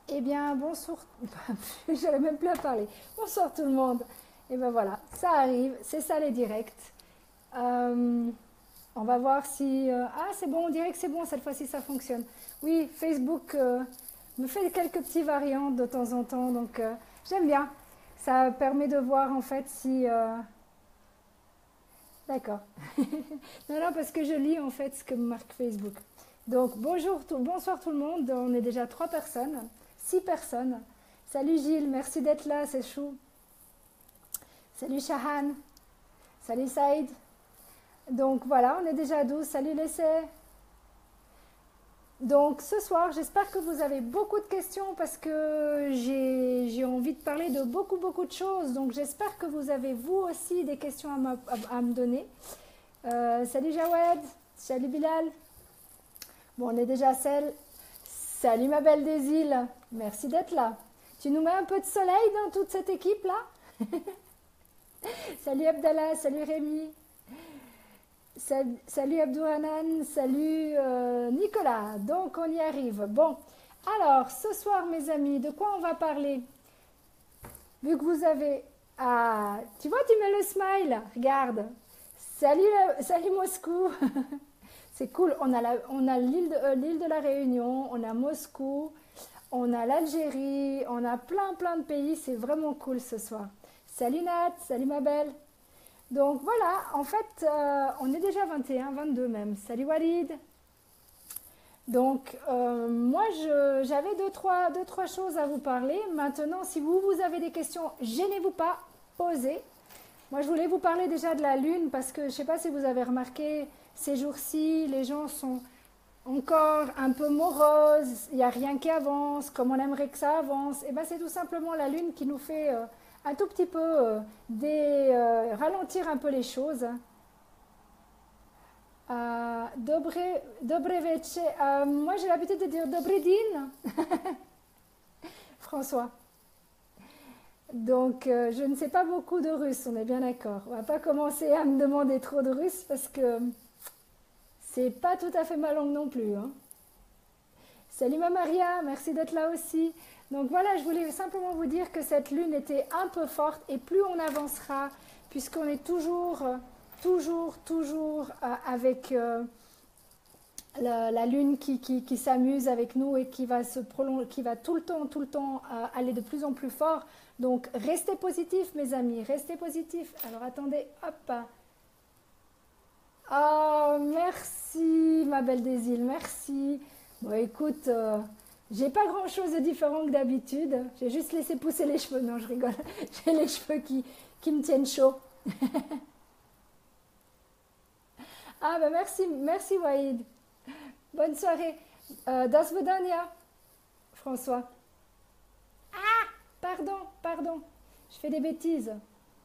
Eh bien, bonsoir. J'avais même plus à parler. Bonsoir tout le monde. Et ben voilà, ça arrive. C'est ça les directs. Euh, on va voir si. Ah, c'est bon, on dirait que c'est bon cette fois-ci, ça fonctionne. Oui, Facebook me fait quelques petits variantes de temps en temps, donc j'aime bien. Ça permet de voir en fait si. D'accord. Non, non, parce que je lis en fait ce que marque Facebook. Donc bonsoir tout le monde. On est déjà 3 personnes, 6 personnes. Salut Gilles, merci d'être là, c'est chou. Salut Shahan, salut Saïd. Donc voilà, on est déjà 12. Salut l'essai. Donc ce soir, j'espère que vous avez beaucoup de questions parce que j'ai envie de parler de beaucoup de choses. Donc j'espère que vous avez vous aussi des questions à me donner. Salut Jawed, salut Bilal. Bon, on est déjà celle. Salut ma belle des îles, merci d'être là. Tu nous mets un peu de soleil dans toute cette équipe-là. Salut Abdallah, salut Rémi, salut Abdouranan, salut Nicolas. Donc on y arrive. Bon, alors ce soir mes amis, de quoi on va parler? Vu que vous avez... Ah, tu vois, tu mets le smile, regarde. Salut Moscou. C'est cool, on a l'île de la Réunion, on a Moscou, on a l'Algérie, on a plein de pays, c'est vraiment cool ce soir. Salut Nat, salut ma belle. Donc voilà, en fait, on est déjà 21, 22 même. Salut Walid. Donc moi, j'avais deux, trois choses à vous parler. Maintenant, si vous avez des questions, gênez-vous pas, posez. Moi, je voulais vous parler déjà de la Lune parce que je ne sais pas si vous avez remarqué, ces jours-ci, les gens sont encore un peu moroses, il n'y a rien qui avance, comme on aimerait que ça avance. Et bien, c'est tout simplement la Lune qui nous fait un tout petit peu ralentir un peu les choses. Dobre večer. Moi, j'ai l'habitude de dire Dobry din, François. Donc, je ne sais pas beaucoup de russe, on est bien d'accord. On va pas commencer à me demander trop de russe parce que c'est pas tout à fait ma langue non plus. Hein. Salut ma Maria, merci d'être là aussi. Donc voilà, je voulais simplement vous dire que cette lune était un peu forte et plus on avancera, puisqu'on est toujours avec la lune qui s'amuse avec nous et qui va se prolonger, qui va tout le temps aller de plus en plus fort. Donc restez positifs mes amis, restez positifs. Alors attendez, hop. Oh, merci ma belle des îles, merci. Bon écoute, j'ai pas grand chose de différent que d'habitude. J'ai juste laissé pousser les cheveux, non je rigole. J'ai les cheveux qui me tiennent chaud. Ah bah merci Waïd. Bonne soirée. Das Vedania, François. Pardon, je fais des bêtises.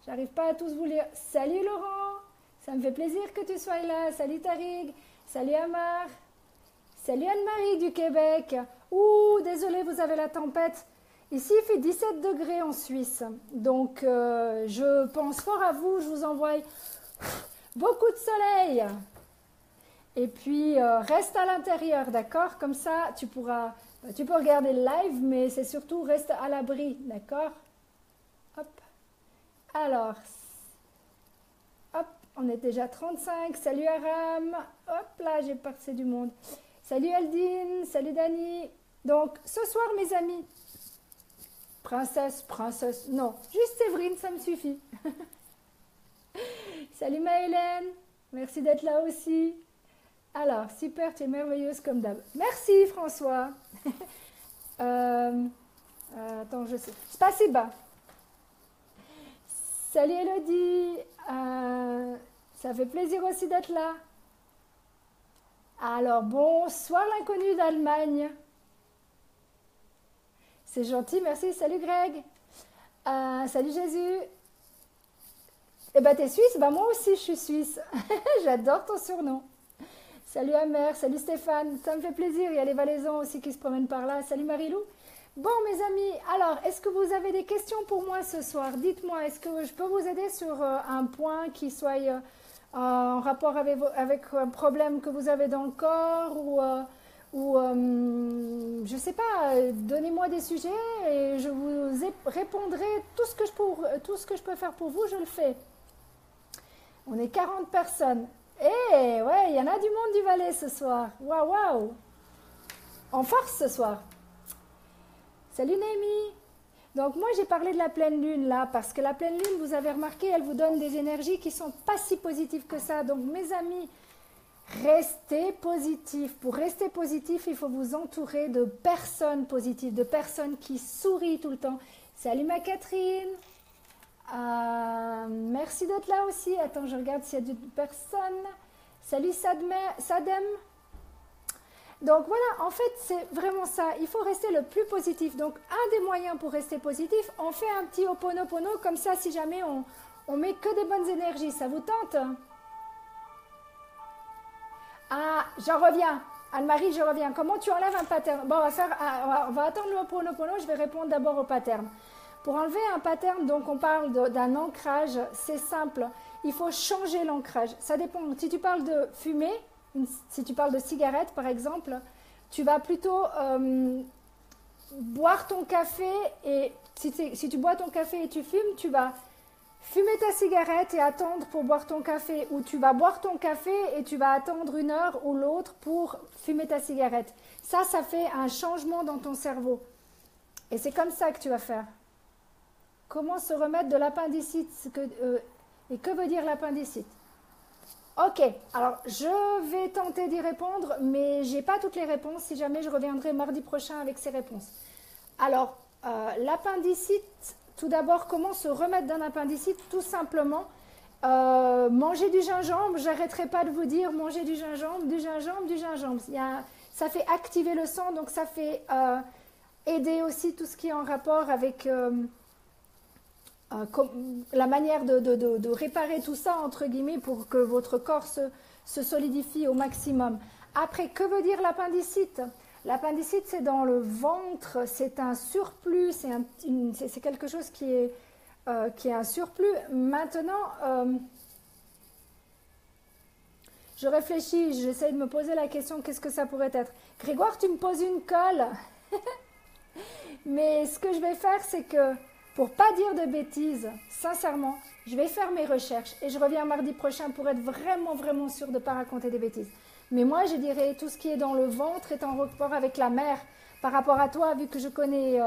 J'arrive pas à tous vous lire. Salut Laurent, ça me fait plaisir que tu sois là. Salut Tarig, salut Amar, salut Anne-Marie du Québec. Ouh, désolé, vous avez la tempête. Ici, il fait 17 degrés en Suisse. Donc, je pense fort à vous. Je vous envoie beaucoup de soleil. Et puis, reste à l'intérieur, d'accord? Comme ça, tu peux regarder le live, mais c'est surtout reste à l'abri, d'accord? Hop. Alors, hop, on est déjà 35. Salut Aram. Hop là, j'ai passé du monde. Salut Aldine, salut Dani. Donc, ce soir, mes amis, princesse, non, juste Séverine, ça me suffit. Salut Maëlène, merci d'être là aussi. Alors, super, tu es merveilleuse comme d'hab. Merci François. Attends, je sais. Spasiba. Salut Elodie. Ça fait plaisir aussi d'être là. Alors, bonsoir l'inconnu d'Allemagne. C'est gentil, merci. Salut Greg. Salut Jésus. Eh ben, t'es suisse? Ben, moi aussi, je suis suisse. J'adore ton surnom. Salut Amer, salut Stéphane, ça me fait plaisir. Il y a les Valaisans aussi qui se promènent par là. Salut Marilou. Bon, mes amis, alors, est-ce que vous avez des questions pour moi ce soir? Dites-moi, est-ce que je peux vous aider sur un point qui soit en rapport avec un problème que vous avez dans le corps ou je ne sais pas, donnez-moi des sujets et je vous répondrai tout ce que je peux faire pour vous, je le fais. On est 40 personnes. Eh ouais, il y en a du monde du Valais ce soir. Waouh, waouh. En force ce soir. Salut Némi. Donc moi j'ai parlé de la pleine lune là, parce que la pleine lune, vous avez remarqué, elle vous donne des énergies qui sont pas si positives que ça. Donc mes amis, restez positifs. Pour rester positif, il faut vous entourer de personnes positives, de personnes qui sourient tout le temps. Salut ma Catherine. Merci d'être là aussi. Attends, je regarde s'il y a d'autres personnes. Salut Sadem. Donc voilà, en fait, c'est vraiment ça. Il faut rester le plus positif. Donc, un des moyens pour rester positif, on fait un petit Ho'oponopono comme ça, si jamais on met que des bonnes énergies. Ça vous tente? Ah, j'en reviens. Anne-Marie, je reviens. Comment tu enlèves un pattern? Bon, on va attendre le Ho'oponopono. Je vais répondre d'abord au pattern. Pour enlever un pattern, donc on parle d'un ancrage. C'est simple. Il faut changer l'ancrage. Ça dépend. Si tu parles de fumée, si tu parles de cigarette par exemple, tu vas plutôt boire ton café et si tu bois ton café et tu fumes, tu vas fumer ta cigarette et attendre pour boire ton café, ou tu vas boire ton café et tu vas attendre 1 heure ou l'autre pour fumer ta cigarette. Ça fait un changement dans ton cerveau. Et c'est comme ça que tu vas faire. Comment se remettre de l'appendicite et que veut dire l'appendicite? Ok, alors je vais tenter d'y répondre, mais je n'ai pas toutes les réponses. Si jamais, je reviendrai mardi prochain avec ces réponses. Alors, l'appendicite, tout d'abord, comment se remettre d'un appendicite? Tout simplement, manger du gingembre. J'arrêterai pas de vous dire manger du gingembre, du gingembre, du gingembre. Ça fait activer le sang, donc ça fait aider aussi tout ce qui est en rapport avec la manière de réparer tout ça, entre guillemets, pour que votre corps se solidifie au maximum. Après, que veut dire l'appendicite? L'appendicite, c'est dans le ventre, c'est un surplus, c'est quelque chose qui est un surplus. Maintenant, je réfléchis, j'essaie de me poser la question, qu'est-ce que ça pourrait être? Grégoire, tu me poses une colle. Mais ce que je vais faire, c'est que, pour pas dire de bêtises, sincèrement, je vais faire mes recherches et je reviens mardi prochain pour être vraiment, vraiment sûre de ne pas raconter des bêtises. Mais moi, je dirais tout ce qui est dans le ventre est en rapport avec la mère. Par rapport à toi, vu que je connais,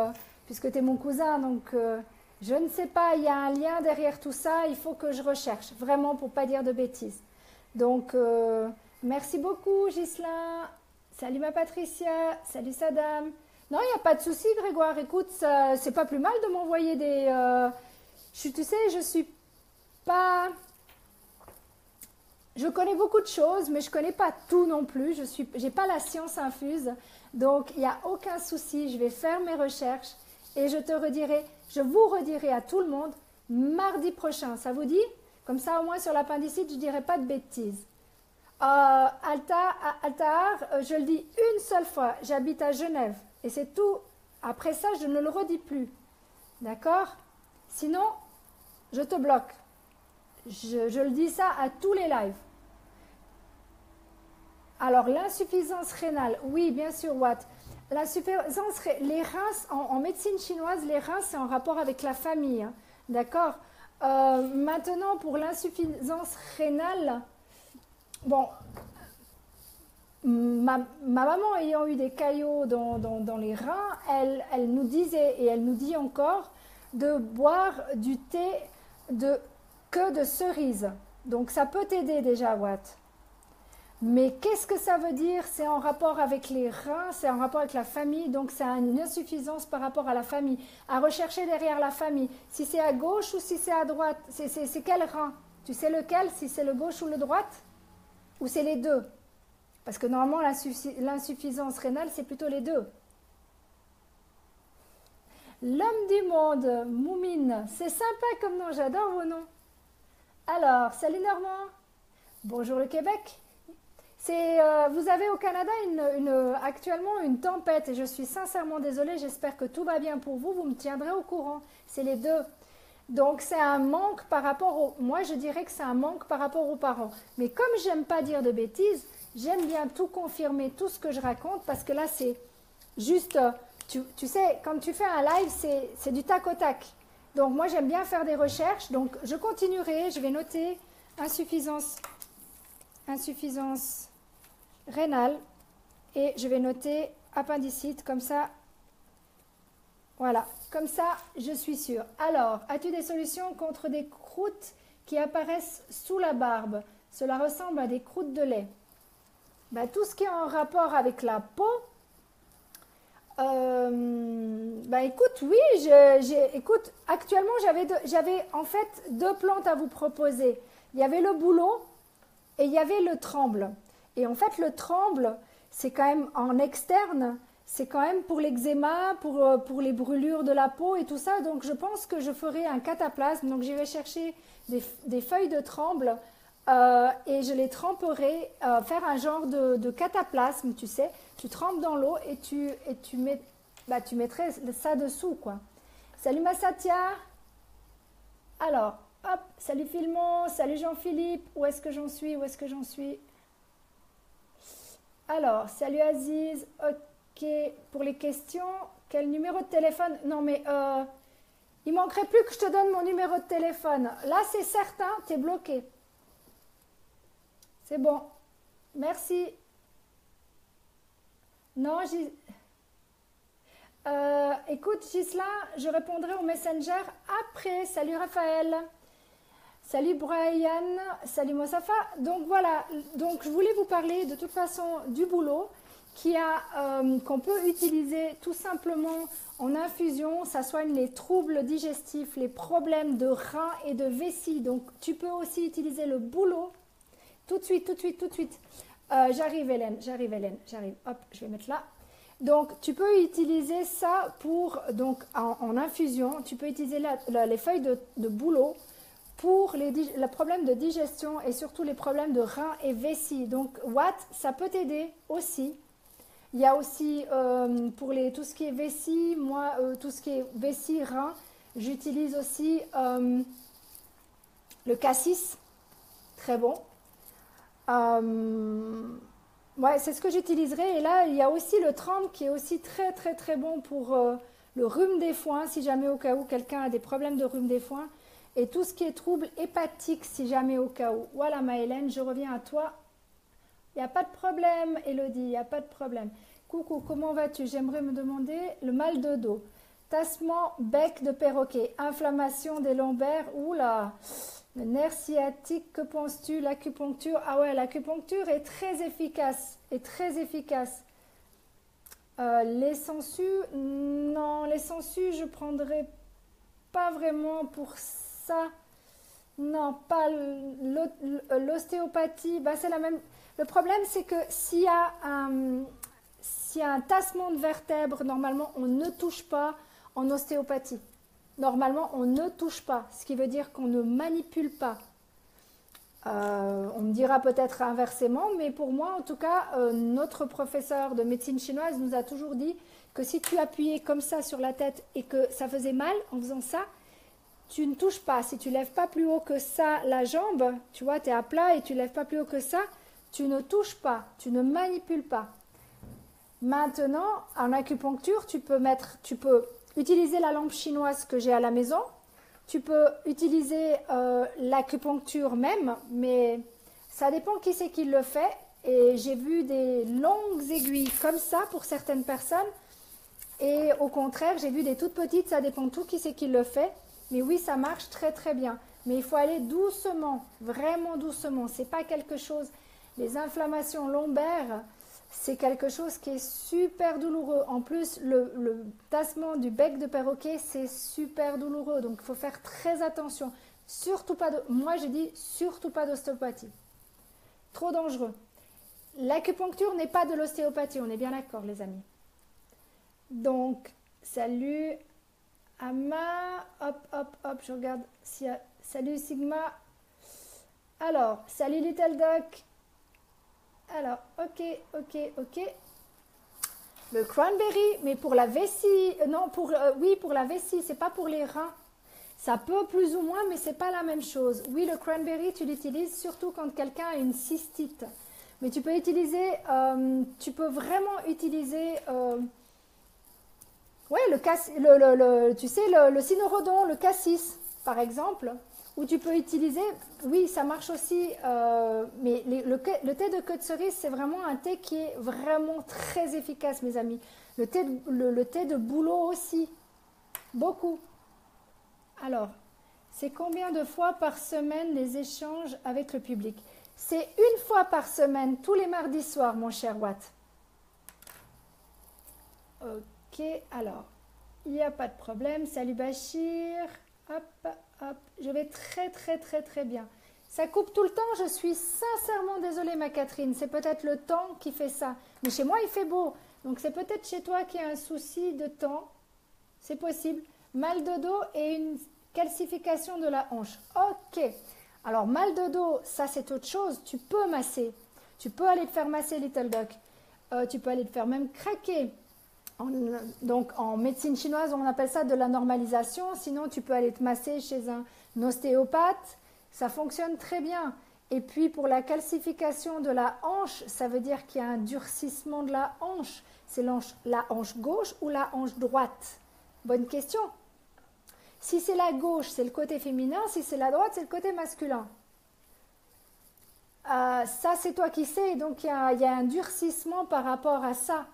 puisque tu es mon cousin, donc je ne sais pas, il y a un lien derrière tout ça, il faut que je recherche, vraiment pour pas dire de bêtises. Donc, merci beaucoup Ghislain. Salut ma Patricia, salut Sadam. Non, il n'y a pas de souci, Grégoire. Écoute, c'est pas plus mal de m'envoyer des... tu sais, je suis pas... Je connais beaucoup de choses, mais je connais pas tout non plus. J'ai pas la science infuse. Donc, il n'y a aucun souci. Je vais faire mes recherches et je vous redirai à tout le monde mardi prochain. Ça vous dit? Comme ça, au moins, sur l'appendicite, je dirai pas de bêtises. Altar, je le dis une seule fois. J'habite à Genève. Et c'est tout. Après ça, je ne le redis plus. D'accord? Sinon, je te bloque. Je le dis ça à tous les lives. Alors, l'insuffisance rénale. Oui, bien sûr, Watt. L'insuffisance, les reins, en médecine chinoise, les reins, c'est en rapport avec la famille. Hein. D'accord? Maintenant, pour l'insuffisance rénale, bon... Ma maman ayant eu des caillots dans les reins, elle nous disait et elle nous dit encore de boire du thé que de cerise. Donc ça peut t'aider déjà, Watt. Mais qu'est-ce que ça veut dire? C'est en rapport avec les reins, c'est en rapport avec la famille, donc c'est une insuffisance par rapport à la famille. À rechercher derrière la famille, si c'est à gauche ou si c'est à droite, c'est quel rein? Tu sais lequel? Si c'est le gauche ou le droite? Ou c'est les deux? Parce que normalement, l'insuffisance rénale, c'est plutôt les deux. L'homme du monde, Moumine. C'est sympa comme nom, j'adore vos noms. Alors, salut Normand. Bonjour le Québec. Vous avez au Canada actuellement une tempête et je suis sincèrement désolée. J'espère que tout va bien pour vous. Vous me tiendrez au courant. C'est les deux. Donc, c'est un manque par rapport moi, je dirais que c'est un manque par rapport aux parents. Mais comme j'aime pas dire de bêtises, j'aime bien tout confirmer, tout ce que je raconte, parce que là, c'est juste, tu sais, quand tu fais un live, c'est du tac au tac. Donc, moi, j'aime bien faire des recherches. Donc, je continuerai, je vais noter insuffisance rénale et je vais noter appendicite, comme ça, voilà, comme ça, je suis sûre. Alors, as-tu des solutions contre des croûtes qui apparaissent sous la barbe? Cela ressemble à des croûtes de lait. Ben, tout ce qui est en rapport avec la peau, ben écoute, oui, écoute, actuellement, j'avais en fait 2 plantes à vous proposer. Il y avait le bouleau et il y avait le tremble. Et en fait, le tremble, c'est quand même en externe, c'est quand même pour l'eczéma, pour les brûlures de la peau et tout ça. Donc, je pense que je ferai un cataplasme. Donc, j'irai chercher des feuilles de tremble et je les tremperai, faire un genre de cataplasme, tu sais. Tu trempes dans l'eau et tu mettrais ça dessous, quoi. Salut Massatia. Alors, hop, salut Philmon, salut Jean-Philippe. Où est-ce que j'en suis? Alors, salut Aziz. Ok, pour les questions, quel numéro de téléphone? Non, mais il manquerait plus que je te donne mon numéro de téléphone. Là, c'est certain, tu es bloqué. C'est bon. Merci. Non, écoute, Gisela, je répondrai au Messenger après. Salut Raphaël. Salut Brian. Salut Mossafa. Donc voilà, donc je voulais vous parler de toute façon du bouleau qu'on peut utiliser tout simplement en infusion. Ça soigne les troubles digestifs, les problèmes de reins et de vessie. Donc tu peux aussi utiliser le bouleau. Tout de suite. J'arrive Hélène. Hop, je vais mettre là. Donc, tu peux utiliser ça en infusion. Tu peux utiliser les feuilles de bouleau pour les problèmes de digestion et surtout les problèmes de reins et vessie. Donc, ça peut t'aider aussi. Il y a aussi pour tout ce qui est vessie, moi, tout ce qui est vessie, reins, j'utilise aussi le cassis. Très bon. Ouais, c'est ce que j'utiliserai. Et là, il y a aussi le tremble qui est aussi très très très bon pour le rhume des foins, si jamais au cas où quelqu'un a des problèmes de rhume des foins. Et tout ce qui est trouble hépatique, si jamais au cas où. Voilà, Maëlène, je reviens à toi. Il n'y a pas de problème, Elodie, il n'y a pas de problème. Coucou, comment vas-tu? J'aimerais me demander le mal de dos. Tassement, bec de perroquet, inflammation des lombaires. Oula! Le nerf sciatique, que penses-tu? L'acupuncture, ah ouais, l'acupuncture est très efficace, les sangsues, non, les sangsues, je prendrais pas vraiment pour ça. Non, pas l'ostéopathie, bah c'est la même. Le problème, c'est que s'il y a un tassement de vertèbres, normalement, on ne touche pas en ostéopathie. Normalement, on ne touche pas, ce qui veut dire qu'on ne manipule pas. On me dira peut-être inversement, mais pour moi, en tout cas, notre professeur de médecine chinoise nous a toujours dit que si tu appuyais comme ça sur la tête et que ça faisait mal en faisant ça, tu ne touches pas. Si tu ne lèves pas plus haut que ça la jambe, tu vois, tu es à plat et tu ne lèves pas plus haut que ça, tu ne touches pas, tu ne manipules pas. Maintenant, en acupuncture, tu peux utiliser la lampe chinoise que j'ai à la maison. Tu peux utiliser l'acupuncture même, mais ça dépend qui c'est qui le fait. Et j'ai vu des longues aiguilles comme ça pour certaines personnes. Et au contraire, j'ai vu des toutes petites, ça dépend tout qui c'est qui le fait. Mais oui, ça marche très très bien. Mais il faut aller doucement, vraiment doucement. C'est pas quelque chose... Les inflammations lombaires... C'est quelque chose qui est super douloureux. En plus, le tassement du bec de perroquet, c'est super douloureux. Donc, il faut faire très attention. Surtout pas moi, je dis surtout pas d'ostéopathie. Trop dangereux. L'acupuncture n'est pas de l'ostéopathie. On est bien d'accord, les amis. Donc, salut Ama. Hop. Je regarde s'il y a... Salut Sigma. Alors, salut Little Duck. Alors, ok. Le cranberry, mais pour la vessie, non, oui, pour la vessie, c'est pas pour les reins. Ça peut plus ou moins, mais c'est pas la même chose. Oui, le cranberry, tu l'utilises surtout quand quelqu'un a une cystite. Mais tu peux utiliser, tu peux vraiment utiliser, ouais, tu sais, le cynorhodon, le cassis, par exemple, où tu peux utiliser, oui, ça marche aussi, mais le thé de queue de cerise, c'est vraiment un thé qui est vraiment très efficace, mes amis. Le thé de bouleau aussi, beaucoup. Alors, c'est combien de fois par semaine les échanges avec le public? C'est une fois par semaine, tous les mardis soirs, mon cher Watt. Ok, alors, il n'y a pas de problème. Salut Bachir. Hop, hop. Je vais très, très, très, très bien. Ça coupe tout le temps. Je suis sincèrement désolée, ma Catherine. C'est peut-être le temps qui fait ça. Mais chez moi, il fait beau. Donc, c'est peut-être chez toi qu'il y a un souci de temps. C'est possible. Mal de dos et une calcification de la hanche. Ok. Alors, mal de dos, ça, c'est autre chose. Tu peux masser. Tu peux aller te faire masser, Little Duck. Tu peux aller te faire même craquer. Donc, en médecine chinoise, on appelle ça de la normalisation. Sinon, tu peux aller te masser chez un ostéopathe. Ça fonctionne très bien. Et puis, pour la calcification de la hanche, ça veut dire qu'il y a un durcissement de la hanche. C'est la hanche gauche ou la hanche droite? Bonne question. Si c'est la gauche, c'est le côté féminin. Si c'est la droite, c'est le côté masculin. Ça, c'est toi qui sais. Donc, il y a un durcissement par rapport à ça.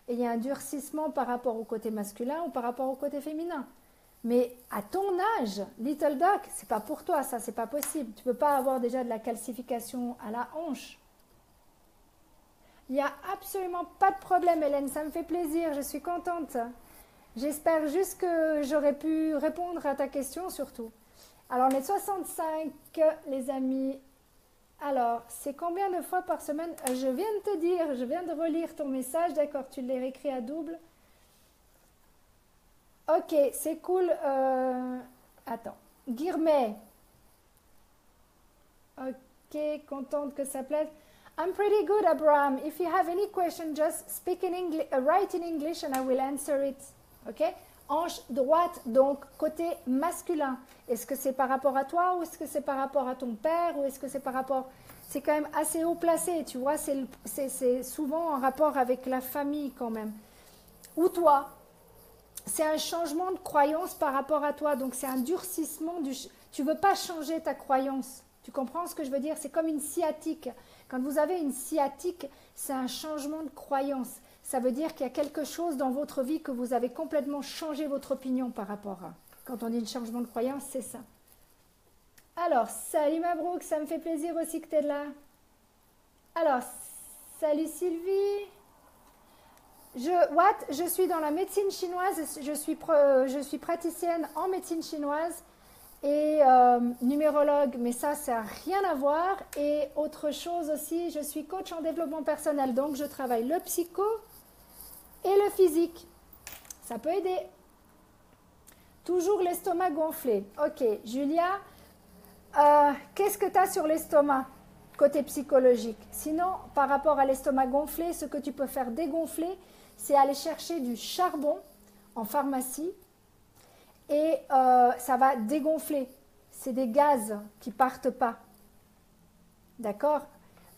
Et il y a un durcissement par rapport au côté masculin ou par rapport au côté féminin. Mais à ton âge, Little Duck, c'est pas pour toi, ça, c'est pas possible. Tu peux pas avoir déjà de la calcification à la hanche. Il n'y a absolument pas de problème, Hélène, ça me fait plaisir, je suis contente. J'espère juste que j'aurai pu répondre à ta question surtout. Alors, on est 65, les amis. Alors, c'est combien de fois par semaine? Je viens de te dire, je viens de relire ton message, d'accord, tu l'as réécrit à double. Ok, c'est cool. Attends, Guirmet. Ok, contente que ça plaise. I'm pretty good, Abraham. If you have any question, just speak in English, write in English and I will answer it. Ok? Hanche droite, donc côté masculin. Est-ce que c'est par rapport à toi ou est-ce que c'est par rapport à ton père ou est-ce que c'est par rapport... C'est quand même assez haut placé, tu vois, c'est souvent en rapport avec la famille quand même. Ou toi, c'est un changement de croyance par rapport à toi, donc c'est un durcissement du... Tu ne veux pas changer ta croyance, tu comprends ce que je veux dire? C'est comme une sciatique. Quand vous avez une sciatique, c'est un changement de croyance. Ça veut dire qu'il y a quelque chose dans votre vie que vous avez complètement changé votre opinion par rapport à. Quand on dit un changement de croyance, c'est ça. Alors, salut Mabrouk, ça me fait plaisir aussi que tu es là. Alors, salut Sylvie. Je suis dans la médecine chinoise, je suis praticienne en médecine chinoise et numérologue, mais ça n'a rien à voir. Et autre chose aussi, je suis coach en développement personnel, donc je travaille le psycho et le physique. Ça peut aider. Toujours l'estomac gonflé. Ok, Julia, qu'est-ce que tu as sur l'estomac côté psychologique? Sinon, par rapport à l'estomac gonflé, ce que tu peux faire dégonfler, c'est aller chercher du charbon en pharmacie et ça va dégonfler. C'est des gaz qui ne partent pas. D'accord?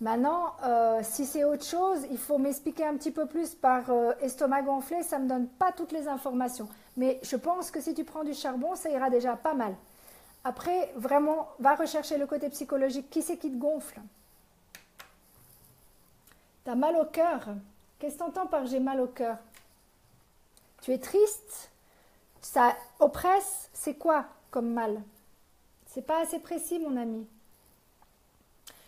Maintenant, si c'est autre chose, il faut m'expliquer un petit peu plus par estomac gonflé, ça ne me donne pas toutes les informations. Mais je pense que si tu prends du charbon, ça ira déjà pas mal. Après, vraiment, va rechercher le côté psychologique. Qui c'est qui te gonfle? Tu as mal au cœur. Qu'est-ce que tu entends par j'ai mal au cœur? Tu es triste? Ça oppresse? C'est quoi comme mal? C'est pas assez précis, mon ami.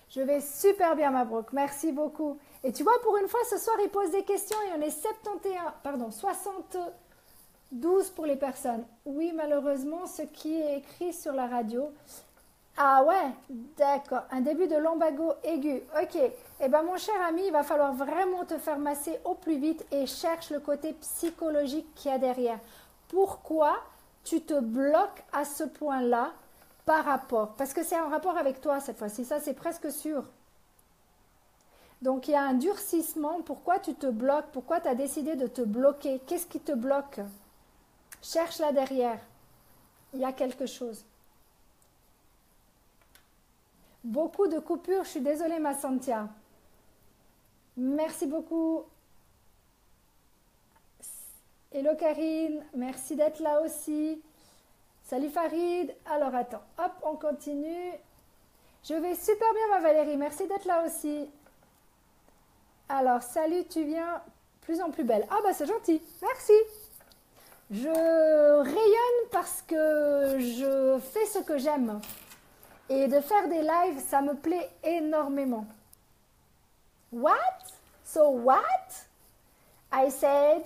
Je vais super bien, Mabrouk. Merci beaucoup. Et tu vois, pour une fois, ce soir, il pose des questions et on est 72 pour les personnes. Oui, malheureusement, ce qui est écrit sur la radio. Ah ouais, d'accord. Un début de lombago aigu. Ok. Eh bien, mon cher ami, il va falloir vraiment te faire masser au plus vite et cherche le côté psychologique qu'il y a derrière. Pourquoi tu te bloques à ce point-là par rapport? Parce que c'est en rapport avec toi cette fois-ci. Ça, c'est presque sûr. Donc, il y a un durcissement. Pourquoi tu te bloques? Pourquoi tu as décidé de te bloquer? Qu'est-ce qui te bloque? Cherche là derrière. Il y a quelque chose. Beaucoup de coupures. Je suis désolée, ma Santia. Merci beaucoup. Hello Karine, merci d'être là aussi. Salut Farid. Alors attends, hop, on continue. Je vais super bien ma Valérie, merci d'être là aussi. Alors salut, tu viens plus en plus belle. Ah bah c'est gentil, merci. Je rayonne parce que je fais ce que j'aime. Et de faire des lives, ça me plaît énormément. What? So what? I said,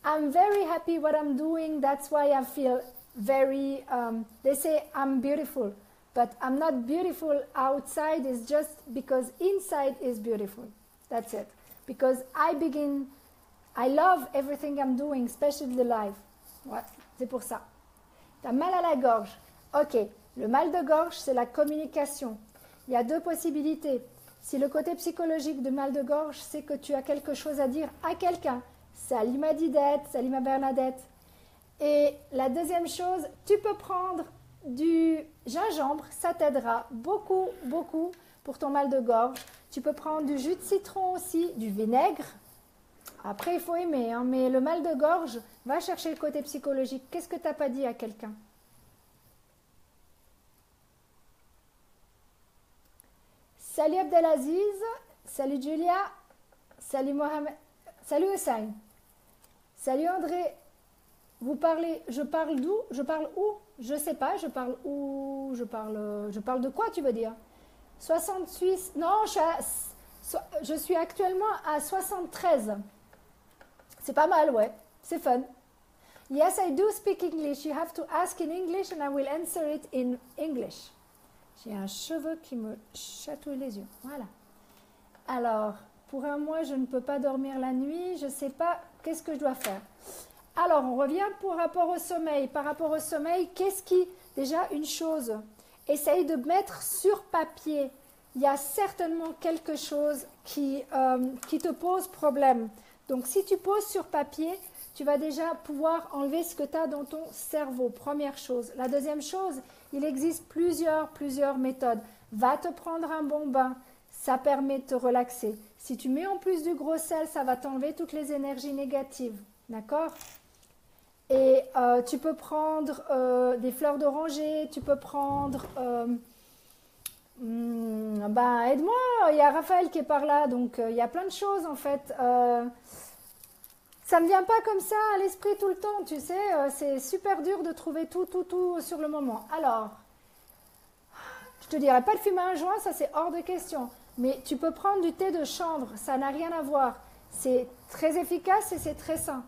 I'm very happy what I'm doing. That's why I feel very, they say I'm beautiful. But I'm not beautiful outside. It's just because inside is beautiful. That's it. Because I love everything I'm doing, especially the live. Ouais, c'est pour ça. T'as mal à la gorge. Ok, le mal de gorge, c'est la communication. Il y a deux possibilités. Si le côté psychologique du mal de gorge, c'est que tu as quelque chose à dire à quelqu'un. Salut ma Didette, salut ma Bernadette. Et la deuxième chose, tu peux prendre du gingembre, ça t'aidera beaucoup, beaucoup pour ton mal de gorge. Tu peux prendre du jus de citron aussi, du vinaigre. Après, il faut aimer, hein, mais le mal de gorge, va chercher le côté psychologique. Qu'est-ce que tu n'as pas dit à quelqu'un? Salut Abdelaziz, salut Julia, salut Mohamed, salut Hussein, salut André. Vous parlez, je parle d'où? Je parle où? Je sais pas, je parle où? Je parle de quoi tu veux dire? 68, non, je suis actuellement à 73. C'est pas mal, ouais, c'est fun. Yes, I do speak English. You have to ask in English and I will answer it in English. J'ai un cheveu qui me chatouille les yeux. Voilà. Alors, pour un mois, je ne peux pas dormir la nuit. Je ne sais pas qu'est-ce que je dois faire. Alors, on revient par rapport au sommeil. Par rapport au sommeil, qu'est-ce qui... Déjà, une chose. Essaye de mettre sur papier. Il y a certainement quelque chose qui te pose problème. Donc, si tu poses sur papier, tu vas déjà pouvoir enlever ce que tu as dans ton cerveau. Première chose. La deuxième chose, il existe plusieurs méthodes. Va te prendre un bon bain, ça permet de te relaxer. Si tu mets en plus du gros sel, ça va t'enlever toutes les énergies négatives. D'accord? Et tu peux prendre des fleurs d'oranger, tu peux prendre... aide-moi, il y a Raphaël qui est par là, donc il y a plein de choses en fait. Ça ne me vient pas comme ça à l'esprit tout le temps, tu sais, c'est super dur de trouver tout sur le moment. Alors, je te dirais pas de fumer un joint, ça c'est hors de question. Mais tu peux prendre du thé de chanvre, ça n'a rien à voir. C'est très efficace et c'est très sain.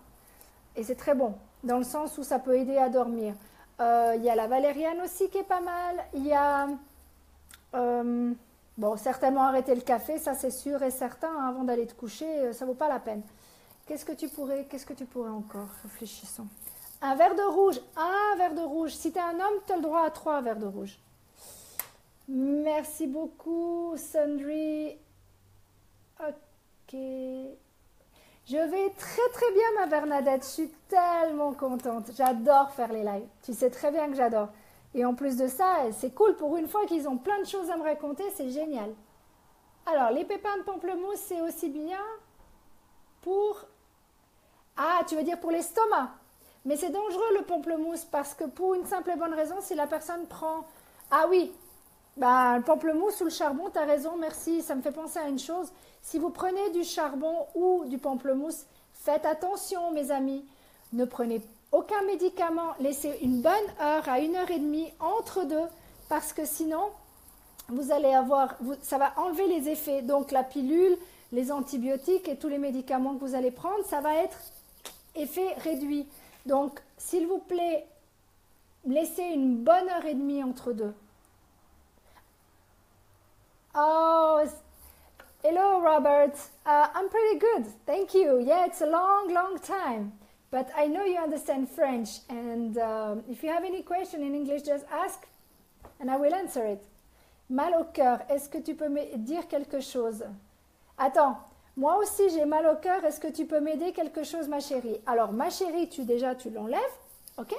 Et c'est très bon, dans le sens où ça peut aider à dormir. Il y a la valériane aussi qui est pas mal. Il y a, bon, certainement arrêter le café, ça c'est sûr et certain, hein, avant d'aller te coucher, ça vaut pas la peine. Qu'est-ce que tu pourrais encore? Réfléchissons. Un verre de rouge. Un verre de rouge. Si tu es un homme, tu as le droit à 3 verres de rouge. Merci beaucoup, Sandry. Ok. Je vais très bien, ma Bernadette. Je suis tellement contente. J'adore faire les lives. Tu sais très bien que j'adore. Et en plus de ça, c'est cool pour une fois qu'ils ont plein de choses à me raconter. C'est génial. Alors, les pépins de pamplemousse, c'est aussi bien pour... Ah, tu veux dire pour l'estomac. Mais c'est dangereux le pamplemousse parce que pour une simple et bonne raison, si la personne prend... Ah oui, bah, le pamplemousse ou le charbon, tu as raison, merci. Ça me fait penser à une chose. Si vous prenez du charbon ou du pamplemousse, faites attention mes amis. Ne prenez aucun médicament. Laissez une bonne heure à 1h30 entre deux parce que sinon, vous allez avoir... ça va enlever les effets. Donc la pilule, les antibiotiques et tous les médicaments que vous allez prendre, ça va être effet réduit. Donc, s'il vous plaît, laissez une bonne heure et demie entre deux. Oh, hello Robert. I'm pretty good, thank you. Yeah, it's a long time. But I know you understand French. And if you have any question in English, just ask and I will answer it. Mal au cœur, est-ce que tu peux me dire quelque chose? Attends. Moi aussi, j'ai mal au cœur. Est-ce que tu peux m'aider quelque chose, ma chérie? Alors, ma chérie, tu l'enlèves, ok?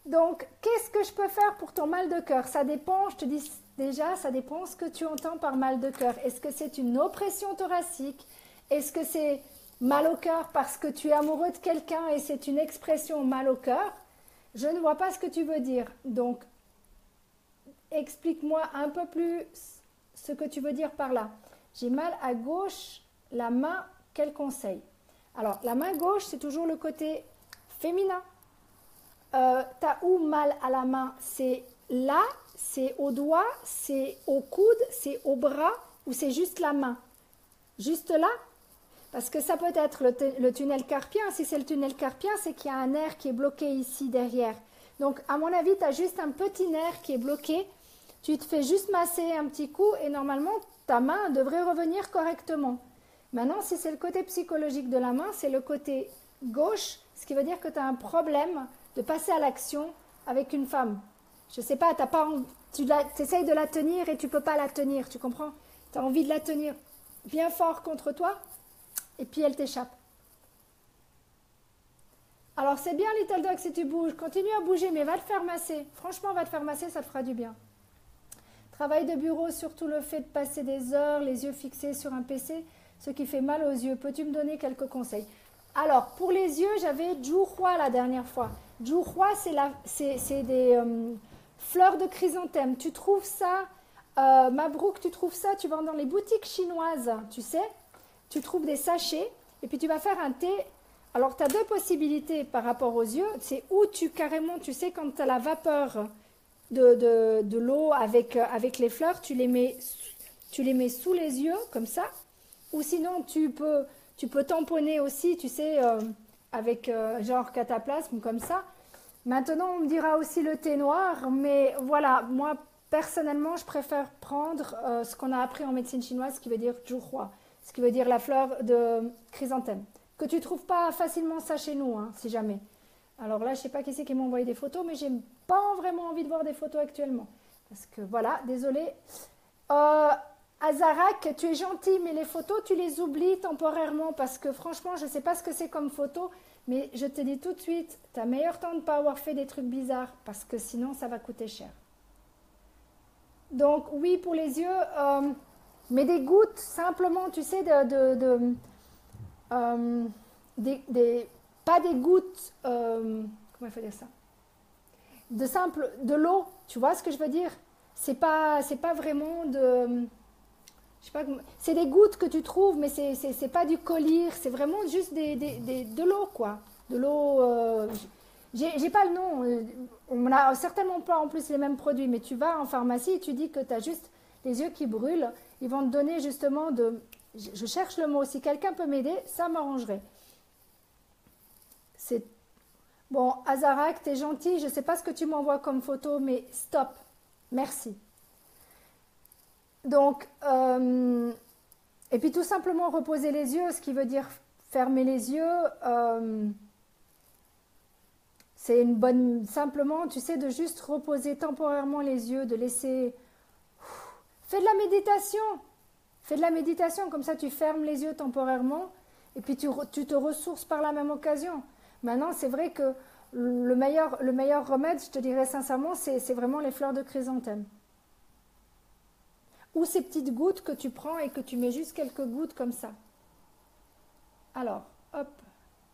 Donc, qu'est-ce que je peux faire pour ton mal de cœur? Ça dépend, je te dis déjà, ça dépend ce que tu entends par mal de cœur. Est-ce que c'est une oppression thoracique? Est-ce que c'est mal au cœur parce que tu es amoureux de quelqu'un et c'est une expression mal au cœur? Je ne vois pas ce que tu veux dire. Donc, explique-moi un peu plus ce que tu veux dire par là. J'ai mal à gauche, la main, quel conseil? Alors, la main gauche, c'est toujours le côté féminin. T'as où mal à la main? C'est là, c'est au doigt, c'est au coude, c'est au bras ou c'est juste la main? Juste là? Parce que ça peut être le tunnel carpien. Si c'est le tunnel carpien, c'est qu'il y a un nerf qui est bloqué ici derrière. Donc, à mon avis, tu as juste un petit nerf qui est bloqué. Tu te fais juste masser un petit coup et normalement, ta main devrait revenir correctement. Maintenant, si c'est le côté psychologique de la main, c'est le côté gauche, ce qui veut dire que tu as un problème de passer à l'action avec une femme. Je ne sais pas, tu essayes de la tenir et tu ne peux pas la tenir, tu comprends? Tu as envie de la tenir bien fort contre toi et puis elle t'échappe. Alors c'est bien Little Dog si tu bouges, continue à bouger mais va te faire masser. Franchement, va te faire masser, ça te fera du bien. Travail de bureau, surtout le fait de passer des heures, les yeux fixés sur un PC, ce qui fait mal aux yeux. Peux-tu me donner quelques conseils? Alors, pour les yeux, j'avais Zhuhua la dernière fois. Zhuhua, c'est des fleurs de chrysanthème. Tu trouves ça, Mabrouk, tu trouves ça, tu vas dans les boutiques chinoises, tu sais, tu trouves des sachets et puis tu vas faire un thé. Alors, tu as deux possibilités par rapport aux yeux. C'est où tu carrément, tu sais, quand tu as la vapeur de l'eau avec les fleurs, tu les mets sous les yeux, comme ça. Ou sinon, tu peux tamponner aussi, tu sais, avec genre cataplasme, comme ça. Maintenant, on me dira aussi le thé noir, mais voilà, moi, personnellement, je préfère prendre ce qu'on a appris en médecine chinoise, ce qui veut dire zhuhua, ce qui veut dire la fleur de chrysanthème, que tu ne trouves pas facilement ça chez nous, hein, si jamais. Alors là, je ne sais pas qui c'est qui m'a envoyé des photos, mais j'ai pas vraiment envie de voir des photos actuellement. Parce que voilà, désolé. Azarak, tu es gentil, mais les photos, tu les oublies temporairement parce que franchement, je ne sais pas ce que c'est comme photo, mais je te dis tout de suite, tu as meilleur temps de ne pas avoir fait des trucs bizarres parce que sinon, ça va coûter cher. Donc, oui, pour les yeux, mais des gouttes, simplement, tu sais, pas des gouttes, comment il faut dire ça? De l'eau, tu vois ce que je veux dire? C'est pas vraiment de... Je sais pas, c'est des gouttes que tu trouves, mais c'est pas du collyre, c'est vraiment juste de l'eau, quoi. De l'eau, j'ai pas le nom, on n'a certainement pas en plus les mêmes produits, mais tu vas en pharmacie et tu dis que tu as juste les yeux qui brûlent, ils vont te donner justement je cherche le mot, si quelqu'un peut m'aider, ça m'arrangerait. C'est... Bon, Azarak, t'es gentil, je sais pas ce que tu m'envoies comme photo, mais stop, merci. Donc, et puis tout simplement reposer les yeux, ce qui veut dire fermer les yeux, c'est une bonne, simplement, tu sais, de juste reposer temporairement les yeux, de laisser... Fais de la méditation, fais de la méditation, comme ça tu fermes les yeux temporairement, et puis tu te ressources par la même occasion. Maintenant, c'est vrai que le meilleur remède, je te dirais sincèrement, c'est vraiment les fleurs de chrysanthème. Ou ces petites gouttes que tu prends et que tu mets juste quelques gouttes comme ça. Alors, hop,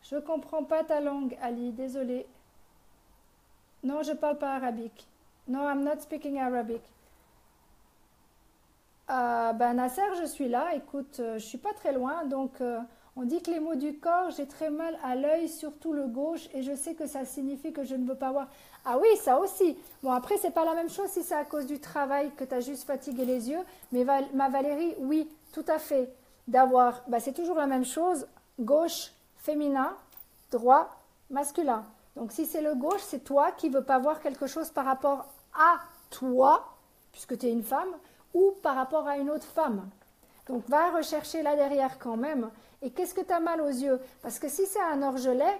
je ne comprends pas ta langue, Ali, désolé. Non, je ne parle pas arabique. No, I'm not speaking Arabic. Ben Nasser, je suis là, écoute, je ne suis pas très loin, donc on dit que les maux du corps, j'ai très mal à l'œil, surtout le gauche, et je sais que ça signifie que je ne veux pas voir. Ah oui, ça aussi. Bon, après, c'est pas la même chose si c'est à cause du travail que tu as juste fatigué les yeux, mais ma Valérie, oui, tout à fait. D'avoir, c'est toujours la même chose, gauche, féminin, droit, masculin. Donc si c'est le gauche, c'est toi qui ne veux pas voir quelque chose par rapport à toi, puisque tu es une femme, ou par rapport à une autre femme. Donc va rechercher là derrière quand même. Et qu'est-ce que tu as mal aux yeux? Parce que si c'est un orgelet,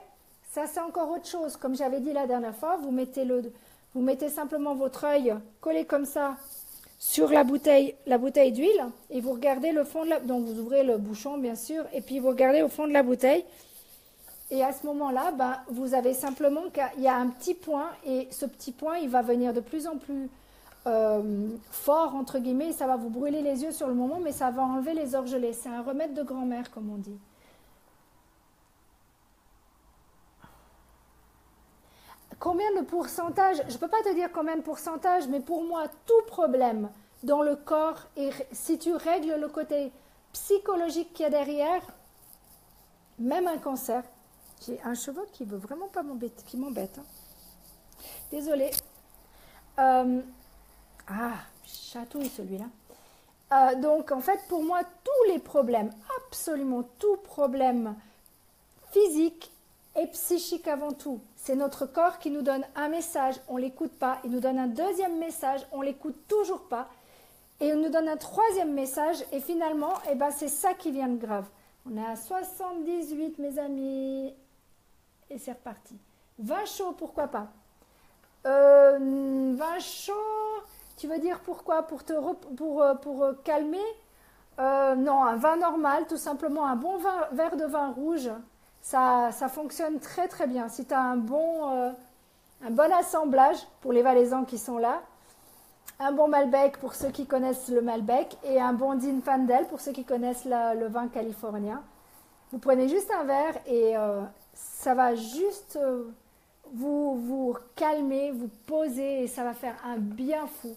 ça c'est encore autre chose. Comme j'avais dit la dernière fois, vous mettez simplement votre œil collé comme ça sur la bouteille d'huile et vous regardez le fond de la... Donc vous ouvrez le bouchon bien sûr et puis vous regardez au fond de la bouteille Et à ce moment-là, ben, vous avez simplement qu'il y a un petit point et ce petit point, il va venir de plus en plus fort, entre guillemets, et ça va vous brûler les yeux sur le moment, mais ça va enlever les orgelets. C'est un remède de grand-mère, comme on dit. Combien de pourcentage? Je ne peux pas te dire combien de pourcentage, mais pour moi, tout problème dans le corps, et si tu règles le côté psychologique qu'il y a derrière, même un cancer. J'ai un cheveu qui veut vraiment pas m'embêter, qui m'embête. Hein. Désolée. Chatouille celui-là. Donc, en fait, pour moi, tous les problèmes, absolument tout problème physique et psychique avant tout, c'est notre corps qui nous donne un message, on ne l'écoute pas. Il nous donne un deuxième message, on ne l'écoute toujours pas. Et il nous donne un troisième message, et finalement, eh ben, c'est ça qui vient de grave. On est à 78, mes amis. Et c'est reparti. Vin chaud, pourquoi pas? Vin chaud, tu veux dire pourquoi? Pour calmer? Non, un vin normal, tout simplement un bon verre de vin rouge. Ça fonctionne très très bien. Si tu as un bon assemblage pour les Valaisans qui sont là, un bon Malbec pour ceux qui connaissent le Malbec et un bon Zinfandel pour ceux qui connaissent le vin californien. Vous prenez juste un verre et ça va juste vous calmer, vous poser et ça va faire un bien fou.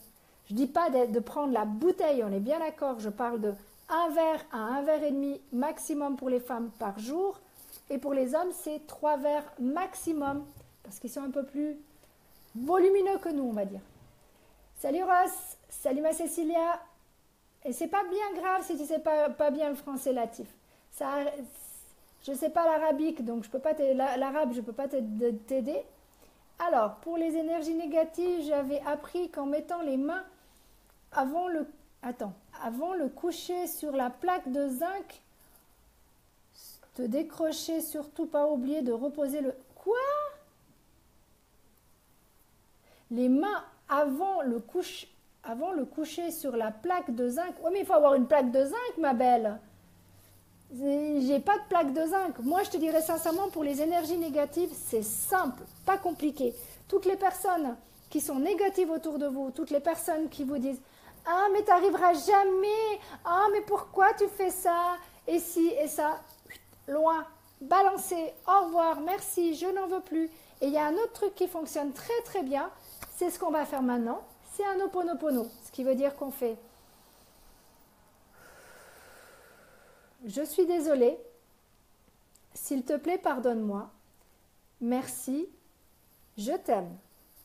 Je ne dis pas de prendre la bouteille, on est bien d'accord, je parle de un verre à un verre et demi maximum pour les femmes par jour et pour les hommes c'est 3 verres maximum parce qu'ils sont un peu plus volumineux que nous on va dire. Salut Ross, salut ma Cécilia. Et c'est pas bien grave si tu sais pas bien le français latif. Je ne sais pas l'arabique, donc l'arabe, je ne peux pas t'aider. Alors, pour les énergies négatives, j'avais appris qu'en mettant les mains avant le coucher sur la plaque de zinc, te décrocher, surtout pas oublier de reposer le... Quoi? Les mains avant le coucher sur la plaque de zinc. Oui, mais il faut avoir une plaque de zinc, ma belle. J'ai pas de plaque de zinc. Moi, je te dirais sincèrement, pour les énergies négatives, c'est simple, pas compliqué. Toutes les personnes qui sont négatives autour de vous, toutes les personnes qui vous disent « Ah, mais tu n'arriveras jamais. Ah, mais pourquoi tu fais ça? Et ci et ça. » Loin, balancez, au revoir, merci, je n'en veux plus. Et il y a un autre truc qui fonctionne très très bien, c'est ce qu'on va faire maintenant, c'est un Ho'oponopono, ce qui veut dire qu'on fait « Je suis désolée, s'il te plaît, pardonne-moi, merci, je t'aime. »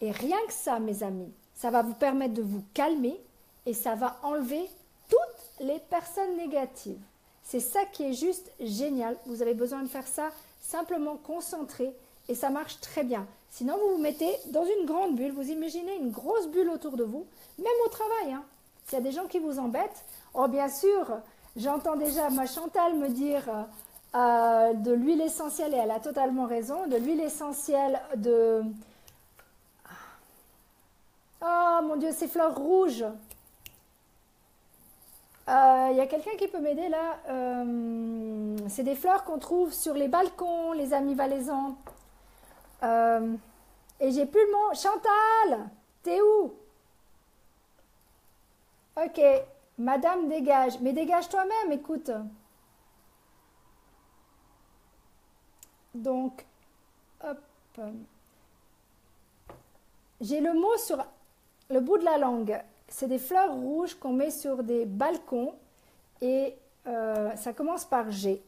Et rien que ça, mes amis, ça va vous permettre de vous calmer et ça va enlever toutes les personnes négatives. C'est ça qui est juste génial. Vous avez besoin de faire ça simplement concentré et ça marche très bien. Sinon, vous vous mettez dans une grande bulle. Vous imaginez une grosse bulle autour de vous, même au travail. Hein. S'il y a des gens qui vous embêtent, oh bien sûr, j'entends déjà ma Chantal me dire de l'huile essentielle, et elle a totalement raison, de l'huile essentielle de... Oh mon Dieu, ces fleurs rouges. Il y a quelqu'un qui peut m'aider là. C'est des fleurs qu'on trouve sur les balcons, les amis valaisans. Et j'ai plus le mot. Chantal, t'es où? Ok, madame dégage. Mais dégage toi-même, écoute. Donc, hop. J'ai le mot sur le bout de la langue. C'est des fleurs rouges qu'on met sur des balcons et ça commence par G.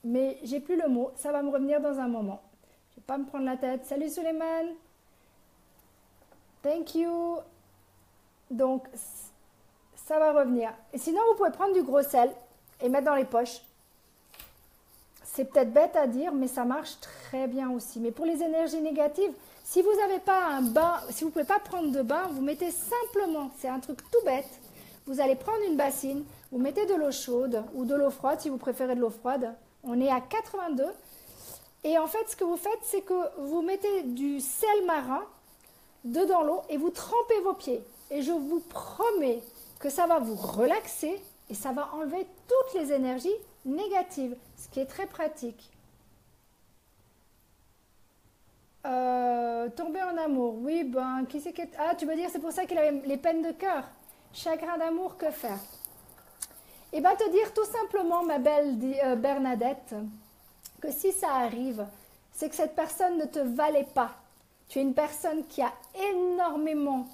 Mais j'ai plus le mot, ça va me revenir dans un moment. Je ne vais pas me prendre la tête. Salut Suleiman. Thank you. Donc, ça va revenir. Et sinon, vous pouvez prendre du gros sel et mettre dans les poches. C'est peut-être bête à dire, mais ça marche très bien aussi. Mais pour les énergies négatives, si vous n'avez pas un bain, si vous ne pouvez pas prendre de bain, vous mettez simplement, c'est un truc tout bête, vous allez prendre une bassine, vous mettez de l'eau chaude ou de l'eau froide si vous préférez de l'eau froide. On est à 82. Et en fait, ce que vous faites, c'est que vous mettez du sel marin dedans l'eau et vous trempez vos pieds. Et je vous promets que ça va vous relaxer et ça va enlever toutes les énergies négatives, ce qui est très pratique. tomber en amour. Oui, ben, qui c'est qui... Ah, tu veux dire, c'est pour ça qu'il avait les peines de cœur. Chagrin d'amour, que faire? Eh bien, te dire tout simplement, ma belle Bernadette, que si ça arrive, c'est que cette personne ne te valait pas. Tu es une personne qui a énormément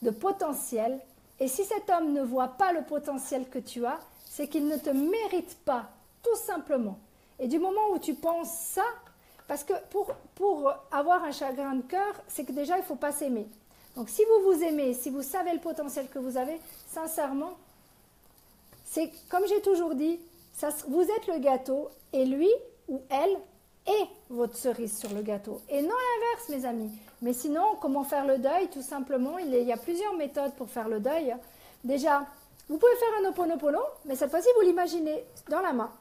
de potentiel. Et si cet homme ne voit pas le potentiel que tu as, c'est qu'il ne te mérite pas, tout simplement. Et du moment où tu penses ça, parce que pour avoir un chagrin de cœur, c'est que déjà, il ne faut pas s'aimer. Donc, si vous vous aimez, si vous savez le potentiel que vous avez, sincèrement, c'est comme j'ai toujours dit, vous êtes le gâteau et lui ou elle est votre cerise sur le gâteau. Et non l'inverse, mes amis. Mais sinon, comment faire le deuil? Tout simplement, il y a plusieurs méthodes pour faire le deuil. Déjà, vous pouvez faire un Ho'oponopono, mais cette fois-ci, vous l'imaginez dans la main.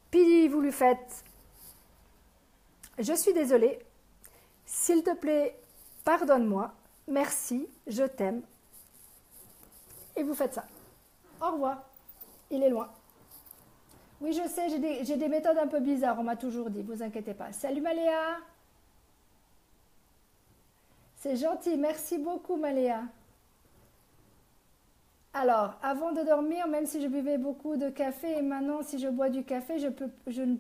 Puis vous lui faites « Je suis désolée, s'il te plaît, pardonne-moi, merci, je t'aime. » Et vous faites ça. Au revoir, il est loin. Oui, je sais, j'ai des méthodes un peu bizarres, on m'a toujours dit, vous inquiétez pas. Salut Maléa. C'est gentil, merci beaucoup Maléa. Alors, avant de dormir, même si je buvais beaucoup de café, et maintenant si je bois du café, je ne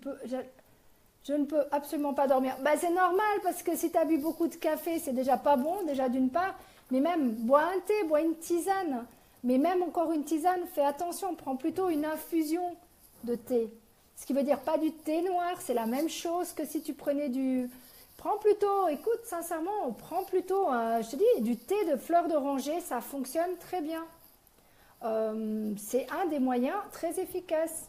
peux absolument pas dormir. Bah, c'est normal, parce que si tu as bu beaucoup de café, c'est déjà pas bon, déjà d'une part, mais même, bois un thé, bois une tisane. Mais même encore une tisane, fais attention, prends plutôt une infusion de thé. Ce qui veut dire pas du thé noir, c'est la même chose que si tu prenais du... Prends plutôt, écoute, sincèrement, prends plutôt, je te dis, du thé de fleurs d'oranger, ça fonctionne très bien. C'est un des moyens très efficaces.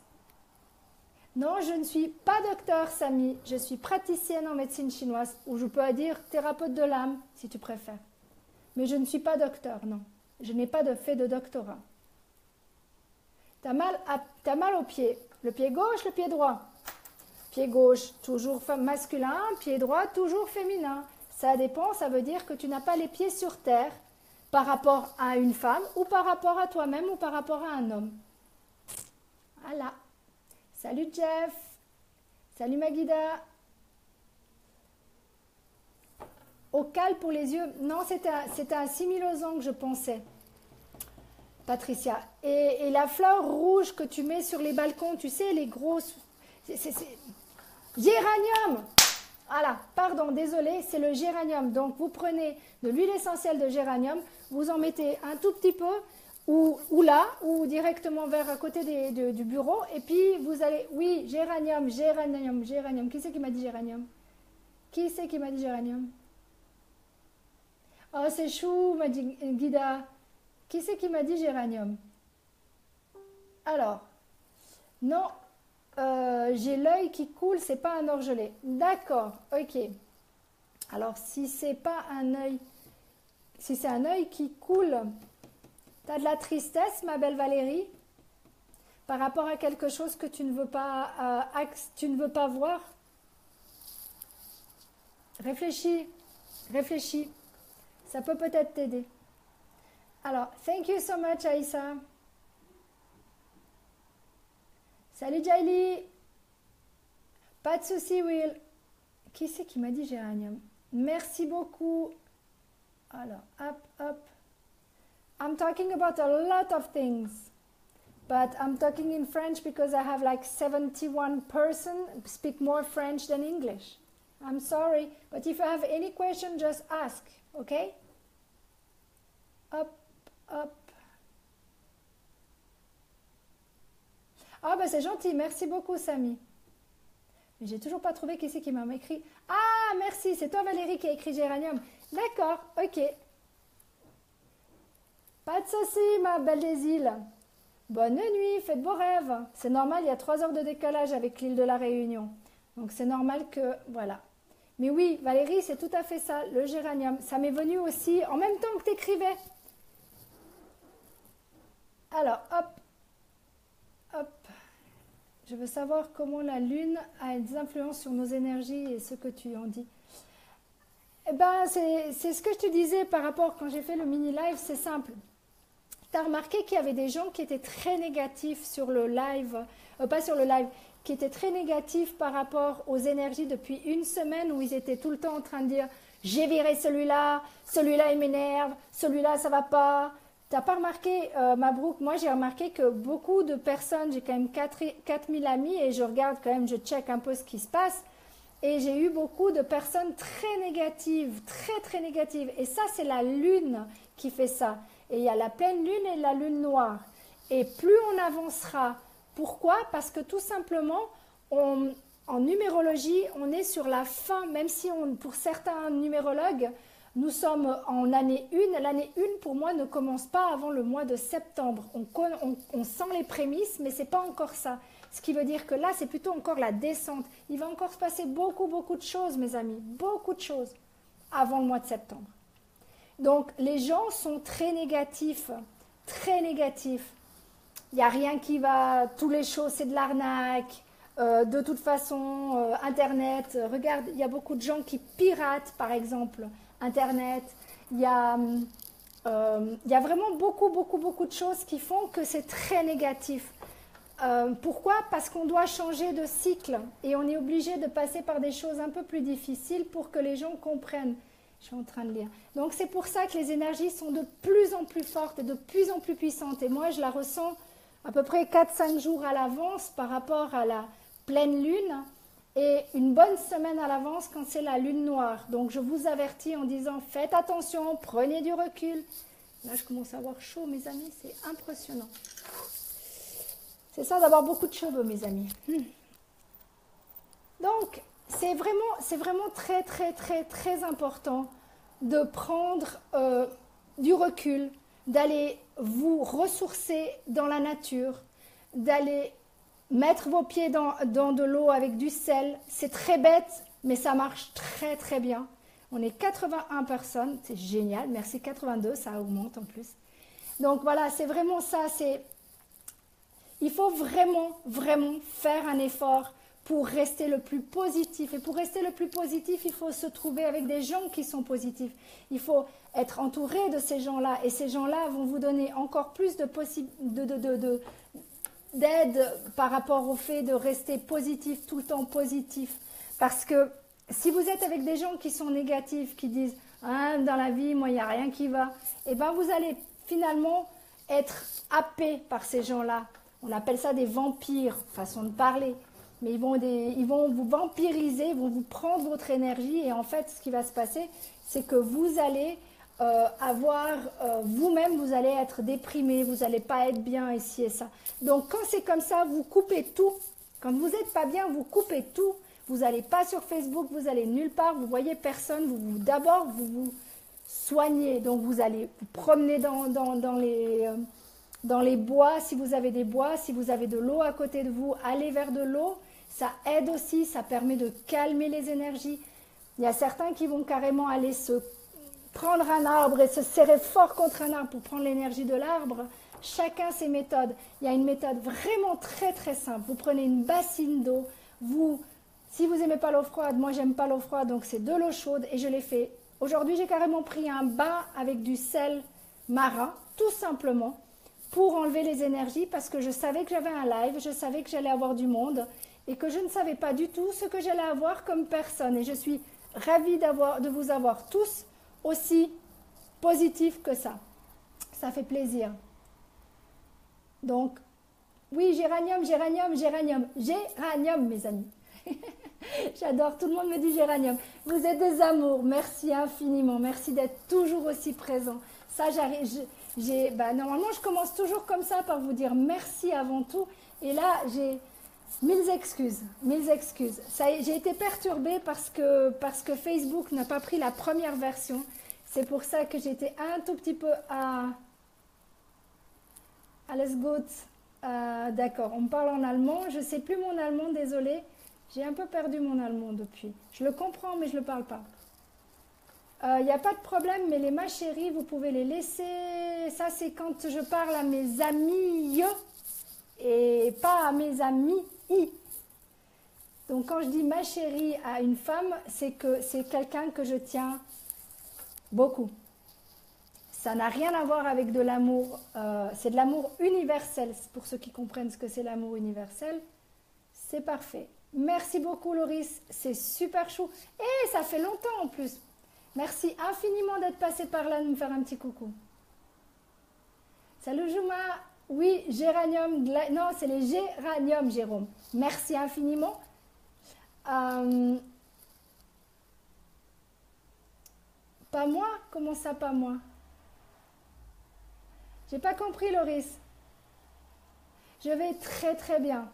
Non, je ne suis pas docteur, Samy, je suis praticienne en médecine chinoise, ou je peux dire thérapeute de l'âme, si tu préfères. Mais je ne suis pas docteur, non. Je n'ai pas fait de doctorat. T'as mal au pied. Le pied gauche, le pied droit. Pied gauche, toujours masculin. Pied droit, toujours féminin. Ça dépend, ça veut dire que tu n'as pas les pieds sur terre par rapport à une femme ou par rapport à toi-même ou par rapport à un homme. Voilà. Salut Jeff. Salut Maguida. Au cal pour les yeux. Non, c'était un similosant que je pensais. Patricia. Et la fleur rouge que tu mets sur les balcons, tu sais, les grosses... Géranium. Voilà, pardon, désolé, c'est le géranium. Donc, vous prenez de l'huile essentielle de géranium, vous en mettez un tout petit peu, ou là, ou directement vers à côté du bureau, et puis vous allez... Oui, géranium. Qui c'est qui m'a dit géranium? Qui c'est qui m'a dit géranium? Oh, c'est chou, m'a dit Guida. Qui c'est qui m'a dit géranium? Alors, non, j'ai l'œil qui coule, c'est pas un orgelet. D'accord, ok. Alors, si c'est pas un œil, si c'est un œil qui coule, tu as de la tristesse, ma belle Valérie, par rapport à quelque chose que tu ne veux pas voir. Réfléchis, réfléchis. Ça peut peut-être t'aider. Alors, thank you so much, Aïssa. Salut, Jaili. Pas de souci, Will. Qui c'est qui m'a dit géranium? Merci beaucoup. Alors, hop, hop. I'm talking about a lot of things. But I'm talking in French because I have like 71 person speak more French than English. I'm sorry. But if you have any question, just ask. Okay? Hop, hop. Ah, ben c'est gentil. Merci beaucoup, Samy. Mais j'ai toujours pas trouvé qui c'est qui m'a écrit. Ah, merci. C'est toi, Valérie, qui a écrit géranium. D'accord, ok. Pas de souci, ma belle des îles. Bonne nuit, faites beaux rêves. C'est normal, il y a 3 heures de décalage avec l'île de la Réunion. Donc c'est normal que... Voilà. Mais oui, Valérie, c'est tout à fait ça, le géranium. Ça m'est venu aussi en même temps que tu écrivais. Alors, hop, hop. Je veux savoir comment la Lune a des influences sur nos énergies et ce que tu en dis. Eh bien, c'est ce que je te disais par rapport, quand j'ai fait le mini-live, c'est simple. Tu as remarqué qu'il y avait des gens qui étaient très négatifs sur le live, pas sur le live, qui étaient très négatifs par rapport aux énergies depuis une semaine où ils étaient tout le temps en train de dire « j'ai viré celui-là il m'énerve, celui-là ça va pas ». T'as pas remarqué, Mabrouk, moi j'ai remarqué que beaucoup de personnes, j'ai quand même 4000 amis et je regarde quand même, je check un peu ce qui se passe. Et j'ai eu beaucoup de personnes très négatives, très négatives. Et ça, c'est la lune qui fait ça. Et il y a la pleine lune et la lune noire. Et plus on avancera, pourquoi? Parce que tout simplement, en numérologie, on est sur la fin, même si pour certains numérologues, nous sommes en année 1. L'année 1, pour moi, ne commence pas avant le mois de septembre. On sent les prémices, mais ce n'est pas encore ça. Ce qui veut dire que là, c'est plutôt encore la descente. Il va encore se passer beaucoup de choses, mes amis. Beaucoup de choses avant le mois de septembre. Donc, les gens sont très négatifs. Très négatifs. Il n'y a rien qui va. Toutes les choses, c'est de l'arnaque. De toute façon, Internet. Regarde, il y a beaucoup de gens qui piratent, par exemple, Internet. Il y a vraiment beaucoup de choses qui font que c'est très négatif. Pourquoi? Parce qu'on doit changer de cycle et on est obligé de passer par des choses un peu plus difficiles pour que les gens comprennent. Je suis en train de lire. Donc c'est pour ça que les énergies sont de plus en plus fortes et de plus en plus puissantes. Et moi, je la ressens à peu près 4-5 jours à l'avance par rapport à la pleine lune et une bonne semaine à l'avance quand c'est la lune noire. Donc je vous avertis en disant faites attention, prenez du recul. Là, je commence à avoir chaud, mes amis, c'est impressionnant. C'est ça d'avoir beaucoup de cheveux, mes amis. Donc, c'est vraiment très important de prendre du recul, d'aller vous ressourcer dans la nature, d'aller mettre vos pieds dans de l'eau avec du sel. C'est très bête, mais ça marche très bien. On est 81 personnes, c'est génial. Merci 82, ça augmente en plus. Donc voilà, c'est vraiment ça, il faut vraiment faire un effort pour rester le plus positif. Et pour rester le plus positif, il faut se trouver avec des gens qui sont positifs. Il faut être entouré de ces gens-là. Et ces gens-là vont vous donner encore plus d'aide par rapport au fait de rester positif, tout le temps positif. Parce que si vous êtes avec des gens qui sont négatifs, qui disent ah, « dans la vie, moi, il n'y a rien qui va », et bien vous allez finalement être happé par ces gens-là. On appelle ça des vampires, façon de parler. Mais ils vont vous vampiriser, ils vont vous prendre votre énergie. Et en fait, ce qui va se passer, c'est que vous allez vous-même, vous allez être déprimé, vous n'allez pas être bien ici et ça. Donc, quand c'est comme ça, vous coupez tout. Quand vous n'êtes pas bien, vous coupez tout. Vous n'allez pas sur Facebook, vous allez nulle part, vous voyez personne. D'abord, vous vous soignez. Donc, vous allez vous promener dans les bois, si vous avez des bois, si vous avez de l'eau à côté de vous, allez vers de l'eau. Ça aide aussi, ça permet de calmer les énergies. Il y a certains qui vont carrément aller se prendre un arbre et se serrer fort contre un arbre pour prendre l'énergie de l'arbre. Chacun ses méthodes. Il y a une méthode vraiment très simple. Vous prenez une bassine d'eau. Si vous n'aimez pas l'eau froide, moi j'aime pas l'eau froide, donc c'est de l'eau chaude et je l'ai fait. Aujourd'hui, j'ai carrément pris un bain avec du sel marin, tout simplement, pour enlever les énergies parce que je savais que j'avais un live, je savais que j'allais avoir du monde et que je ne savais pas du tout ce que j'allais avoir comme personne. Et je suis ravie de vous avoir tous aussi positifs que ça. Ça fait plaisir. Donc, oui, géranium, mes amis. J'adore, tout le monde me dit géranium. Vous êtes des amours, merci infiniment, merci d'être toujours aussi présents. Ça, normalement, je commence toujours comme ça par vous dire merci avant tout. Et là, j'ai mille excuses. J'ai été perturbée parce que Facebook n'a pas pris la première version. C'est pour ça que j'étais un tout petit peu à Alles gut. D'accord, on me parle en allemand. Je ne sais plus mon allemand, désolée. J'ai un peu perdu mon allemand depuis. Je le comprends, mais je ne le parle pas. Il n'y a pas de problème, mais les ma chérie, vous pouvez les laisser. Ça, c'est quand je parle à mes amis et pas à mes amis. Donc, quand je dis ma chérie à une femme, c'est que c'est quelqu'un que je tiens beaucoup. Ça n'a rien à voir avec de l'amour. C'est de l'amour universel. Pour ceux qui comprennent ce que c'est l'amour universel, C'est parfait. Merci beaucoup, Loris. C'est super chou. Et ça fait longtemps en plus. Merci infiniment d'être passé par là, de me faire un petit coucou. Salut, Juma. Oui, géranium. Non, c'est les géraniums, Jérôme. Merci infiniment. Pas moi? Comment ça, pas moi? J'ai pas compris, Loris. Je vais très très bien.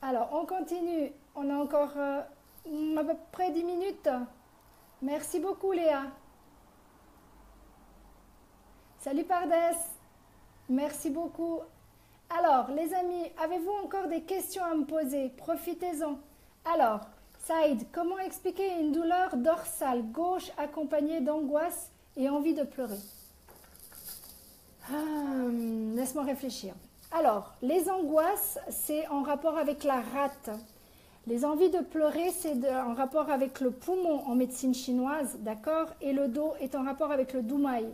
Alors, on continue. On a encore à peu près 10 minutes. Merci beaucoup, Léa. Salut, Pardès. Merci beaucoup. Alors, les amis, avez-vous encore des questions à me poser? Profitez-en. Alors, Saïd, comment expliquer une douleur dorsale gauche accompagnée d'angoisse et envie de pleurer? Laisse-moi réfléchir. Alors, les angoisses, c'est en rapport avec la rate. Les envies de pleurer, c'est en rapport avec le poumon en médecine chinoise, d'accord? Et le dos est en rapport avec le doumaï.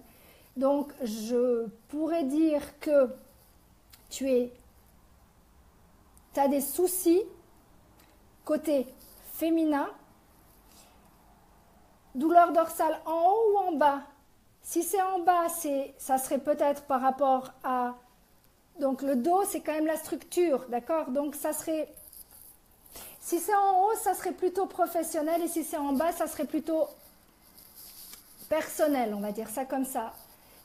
Donc, je pourrais dire que tu as des soucis côté féminin, douleur dorsale en haut ou en bas? Si c'est en bas, ça serait peut-être par rapport à... Donc le dos, c'est quand même la structure, d'accord? Donc ça serait... Si c'est en haut, ça serait plutôt professionnel, et si c'est en bas, ça serait plutôt personnel, on va dire ça comme ça.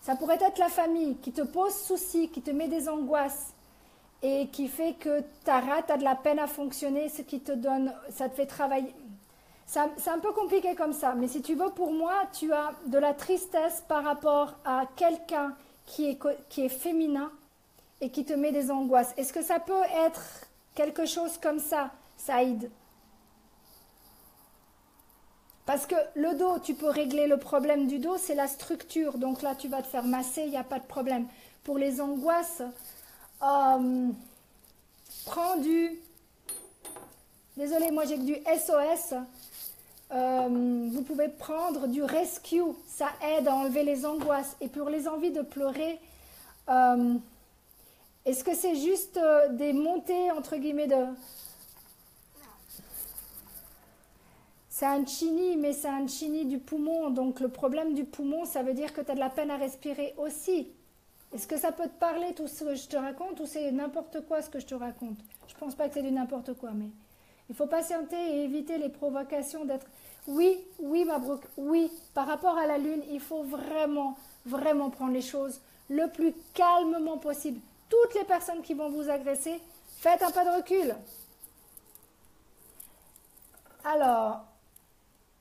Ça pourrait être la famille qui te pose souci, qui te met des angoisses et qui fait que ta rate a de la peine à fonctionner, ce qui te donne, ça te fait travailler. C'est un peu compliqué comme ça, mais si tu veux, pour moi, tu as de la tristesse par rapport à quelqu'un qui est féminin et qui te met des angoisses. Est-ce que ça peut être quelque chose comme ça, Saïd? Parce que le dos, tu peux régler le problème du dos, c'est la structure. Donc là, tu vas te faire masser, il n'y a pas de problème. Pour les angoisses, prends du... Désolée, moi j'ai que du SOS. Vous pouvez prendre du rescue, ça aide à enlever les angoisses. Et pour les envies de pleurer, est-ce que c'est juste des montées, entre guillemets, de... C'est un chini, mais c'est un chini du poumon. Donc le problème du poumon, ça veut dire que tu as de la peine à respirer aussi. Est-ce que ça peut te parler, tout ce que je te raconte, ou c'est n'importe quoi ce que je te raconte? Je pense pas que c'est du n'importe quoi, mais il faut patienter et éviter les provocations d'être... Oui, oui, Mabrouk, oui. Par rapport à la lune, il faut vraiment, vraiment prendre les choses le plus calmement possible. Toutes les personnes qui vont vous agresser, faites un pas de recul. Alors...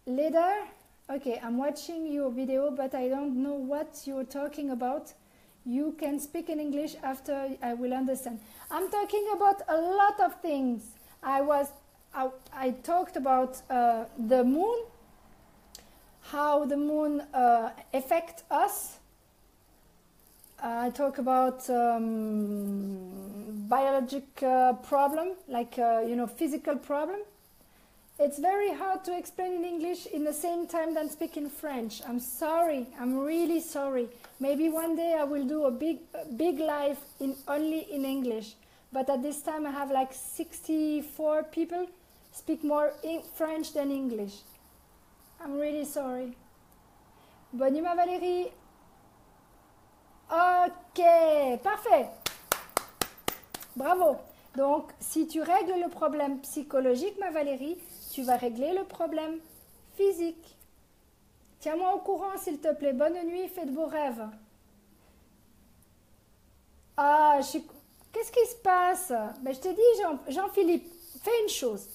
Leader, okay, I'm watching your video, but I don't know what you're talking about. You can speak in English after I will understand. I'm talking about a lot of things. I talked about the moon, how the moon affects us. I talk about biologic problem, like physical problem. It's very hard to explain in English in the same time than speak in French. I'm sorry. I'm really sorry. Maybe one day I will do a big live only in English. But at this time I have like 64 people speak more French than English. I'm really sorry. Bonne nuit, ma Valérie. Ok, parfait. Bravo. Donc, si tu règles le problème psychologique, ma Valérie, tu vas régler le problème physique. Tiens-moi au courant, s'il te plaît. Bonne nuit, fais de beaux rêves. Qu'est-ce qui se passe? Ben, je t'ai dit, Jean-Philippe, fais une chose.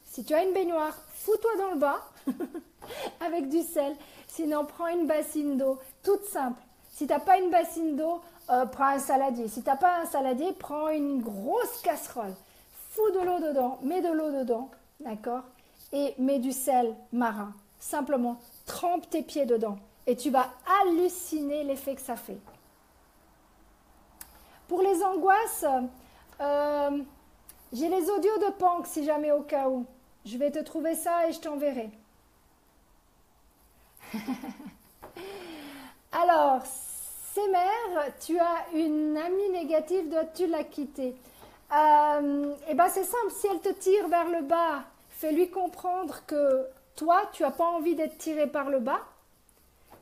Si tu as une baignoire, fous-toi dans le bas avec du sel. Sinon, prends une bassine d'eau, toute simple. Si tu n'as pas une bassine d'eau, prends un saladier. Si tu n'as pas un saladier, prends une grosse casserole. Fous de l'eau dedans, mets de l'eau dedans, d'accord? Et mets du sel marin. Simplement, trempe tes pieds dedans. Et tu vas halluciner l'effet que ça fait. Pour les angoisses, j'ai les audios de Pank, si jamais au cas où. Je vais te trouver ça et je t'enverrai. Alors, Sémère, tu as une amie négative, dois-tu la quitter? Eh ben c'est simple, si elle te tire vers le bas, fais-lui comprendre que toi, tu n'as pas envie d'être tiré par le bas.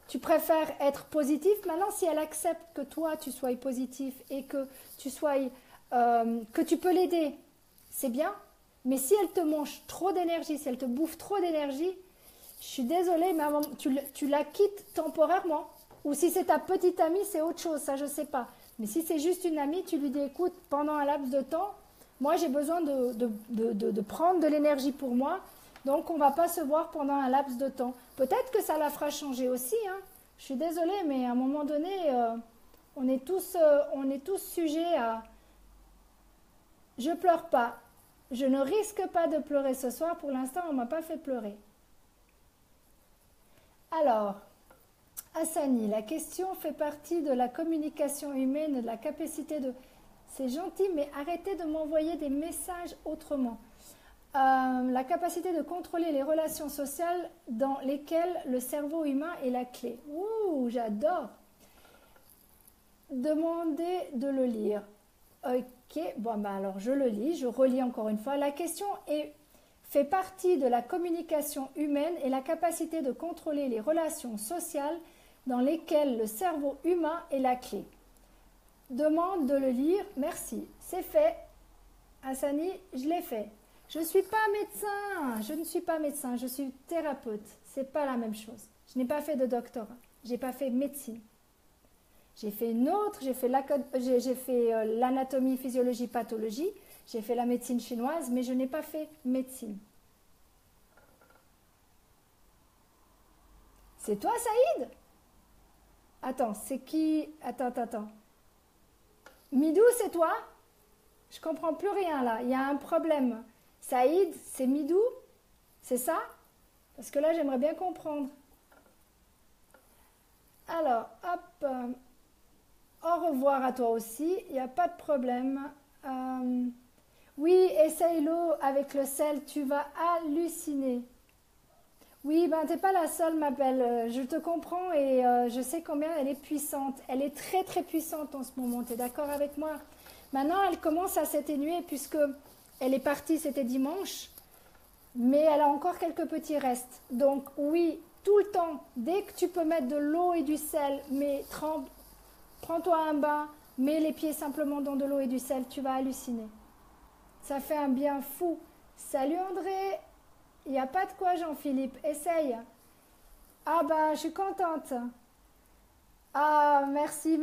Tu préfères être positif. Maintenant, si elle accepte que toi, tu sois positif et que tu sois, que tu peux l'aider, c'est bien. Mais si elle te mange trop d'énergie, si elle te bouffe trop d'énergie, je suis désolée, mais tu la quittes temporairement. Ou si c'est ta petite amie, c'est autre chose, ça je ne sais pas. Mais si c'est juste une amie, tu lui dis, écoute, pendant un laps de temps, moi j'ai besoin de prendre de l'énergie pour moi, donc on ne va pas se voir pendant un laps de temps. Peut-être que ça la fera changer aussi, hein. Je suis désolée, mais à un moment donné, on est tous sujets à... Je pleure pas. Je ne risque pas de pleurer ce soir. Pour l'instant, on ne m'a pas fait pleurer. Alors, Hassani, la question fait partie de la communication humaine, de la capacité de... C'est gentil, mais arrêtez de m'envoyer des messages autrement. La capacité de contrôler les relations sociales dans lesquelles le cerveau humain est la clé. Ouh, j'adore. Demandez de le lire. Ok, bon, bah alors je le lis, je relis encore une fois. La question fait partie de la communication humaine et la capacité de contrôler les relations sociales dans lesquelles le cerveau humain est la clé. Demande de le lire, merci. C'est fait. Hassani, je l'ai fait. Je ne suis pas médecin, je suis thérapeute. C'est pas la même chose. Je n'ai pas fait de doctorat, j'ai pas fait médecine. J'ai fait une autre, j'ai fait l'anatomie, physiologie, pathologie, j'ai fait la médecine chinoise, mais je n'ai pas fait médecine. C'est toi, Saïd? Attends, c'est qui? Attends. Midou, c'est toi? Je comprends plus rien là, il y a un problème. Saïd, c'est Midou? C'est ça? Parce que là, j'aimerais bien comprendre. Alors, hop. Au revoir à toi aussi, il n'y a pas de problème. Oui, essaye-le avec le sel, tu vas halluciner. Oui, ben t'es pas la seule, ma belle. Je te comprends et je sais combien elle est puissante. Elle est très très puissante en ce moment, tu es d'accord avec moi? Maintenant, elle commence à s'atténuer puisque elle est partie, c'était dimanche, mais elle a encore quelques petits restes. Donc oui, tout le temps, dès que tu peux mettre de l'eau et du sel, mais trempe. Prends-toi un bain, mets les pieds simplement dans de l'eau et du sel, tu vas halluciner. Ça fait un bien fou. Salut André, il n'y a pas de quoi Jean-Philippe, essaye. Ah ben, je suis contente. Ah, merci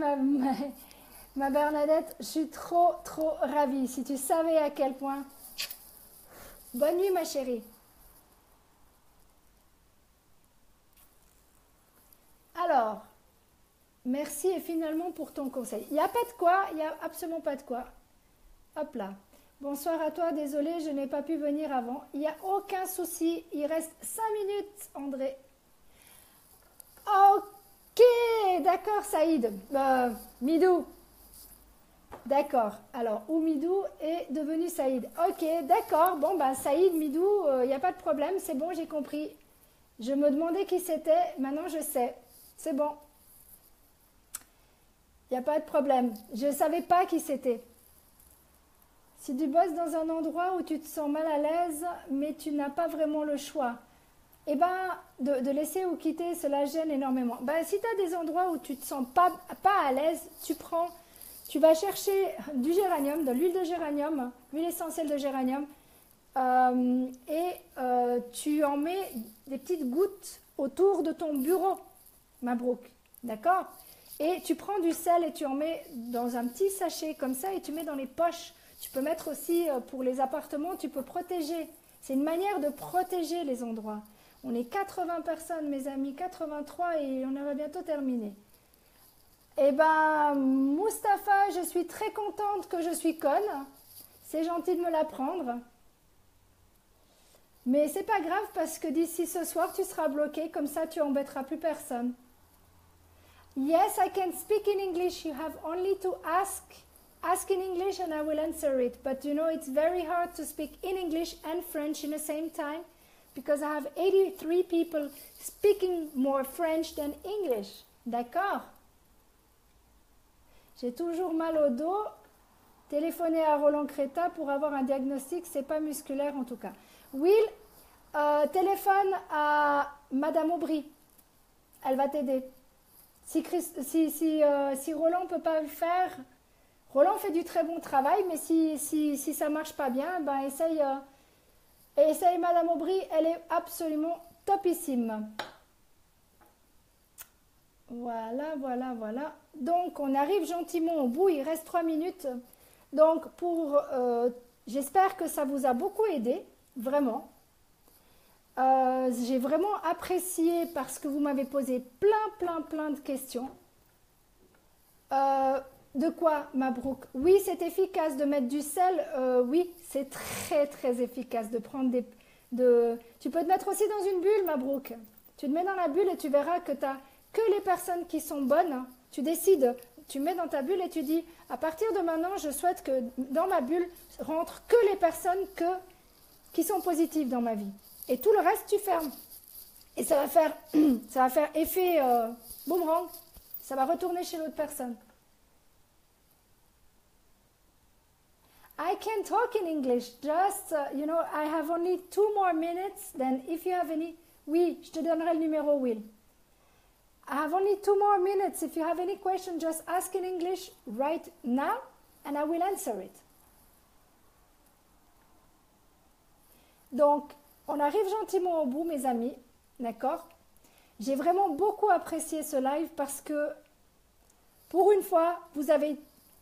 ma Bernadette, je suis trop ravie. Si tu savais à quel point. Bonne nuit ma chérie. Alors, merci et finalement pour ton conseil. Il n'y a pas de quoi, il n'y a absolument pas de quoi. Hop là. Bonsoir à toi, désolée, je n'ai pas pu venir avant. Il n'y a aucun souci, il reste 5 minutes, André. Ok, d'accord, Saïd. Midou. D'accord, alors, ou Midou est devenu Saïd. Ok, d'accord, bon, ben Saïd, Midou, il n'y a pas de problème, c'est bon, j'ai compris. Je me demandais qui c'était, maintenant je sais. C'est bon. Il n'y a pas de problème. Je ne savais pas qui c'était. Si tu bosses dans un endroit où tu te sens mal à l'aise, mais tu n'as pas vraiment le choix, eh ben, de laisser ou quitter, cela gêne énormément. Ben, si tu as des endroits où tu ne te sens pas à l'aise, tu vas chercher du géranium, de l'huile de géranium, l'huile essentielle de géranium, tu en mets des petites gouttes autour de ton bureau, Mabrouk, d'accord? Et tu prends du sel et tu en mets dans un petit sachet comme ça et tu mets dans les poches. Tu peux mettre aussi pour les appartements, tu peux protéger. C'est une manière de protéger les endroits. On est 80 personnes, mes amis, 83 et on va bientôt terminer. Eh ben, Mustapha, je suis très contente que je suis conne. C'est gentil de me l'apprendre. Mais c'est pas grave parce que d'ici ce soir, tu seras bloqué. Comme ça, tu embêteras plus personne. Yes, I can speak in English. You have only to ask in English and I will answer it. But you know, it's very hard to speak in English and French in the same time because I have 83 people speaking more French than English. D'accord? J'ai toujours mal au dos. Téléphonez à Roland Créta pour avoir un diagnostic, c'est pas musculaire en tout cas. Will, téléphone à Madame Aubry, elle va t'aider. Si Roland ne peut pas le faire, Roland fait du très bon travail, mais si ça ne marche pas bien, ben essaye Madame Aubry, elle est absolument topissime. Voilà, voilà, voilà. Donc, on arrive gentiment au bout, il reste 3 minutes. Donc, j'espère que ça vous a beaucoup aidé, vraiment. J'ai vraiment apprécié parce que vous m'avez posé plein de questions. De quoi, Mabrouk? Oui, c'est efficace de mettre du sel. Oui, c'est très efficace de prendre Tu peux te mettre aussi dans une bulle, Mabrouk. Tu te mets dans la bulle et tu verras que tu n'as que les personnes qui sont bonnes. Tu décides, tu mets dans ta bulle et tu dis, à partir de maintenant, je souhaite que dans ma bulle rentrent que les personnes qui sont positives dans ma vie. Et tout le reste, tu fermes. Et ça va faire effet boomerang. Ça va retourner chez l'autre personne. I can talk in English. Just, I have only 2 more minutes. Then if you have any... Oui, je te donnerai le numéro, Will. I have only 2 more minutes. If you have any question, just ask in English right now and I will answer it. Donc, on arrive gentiment au bout, mes amis. D'accord? J'ai vraiment beaucoup apprécié ce live parce que, pour une fois, vous avez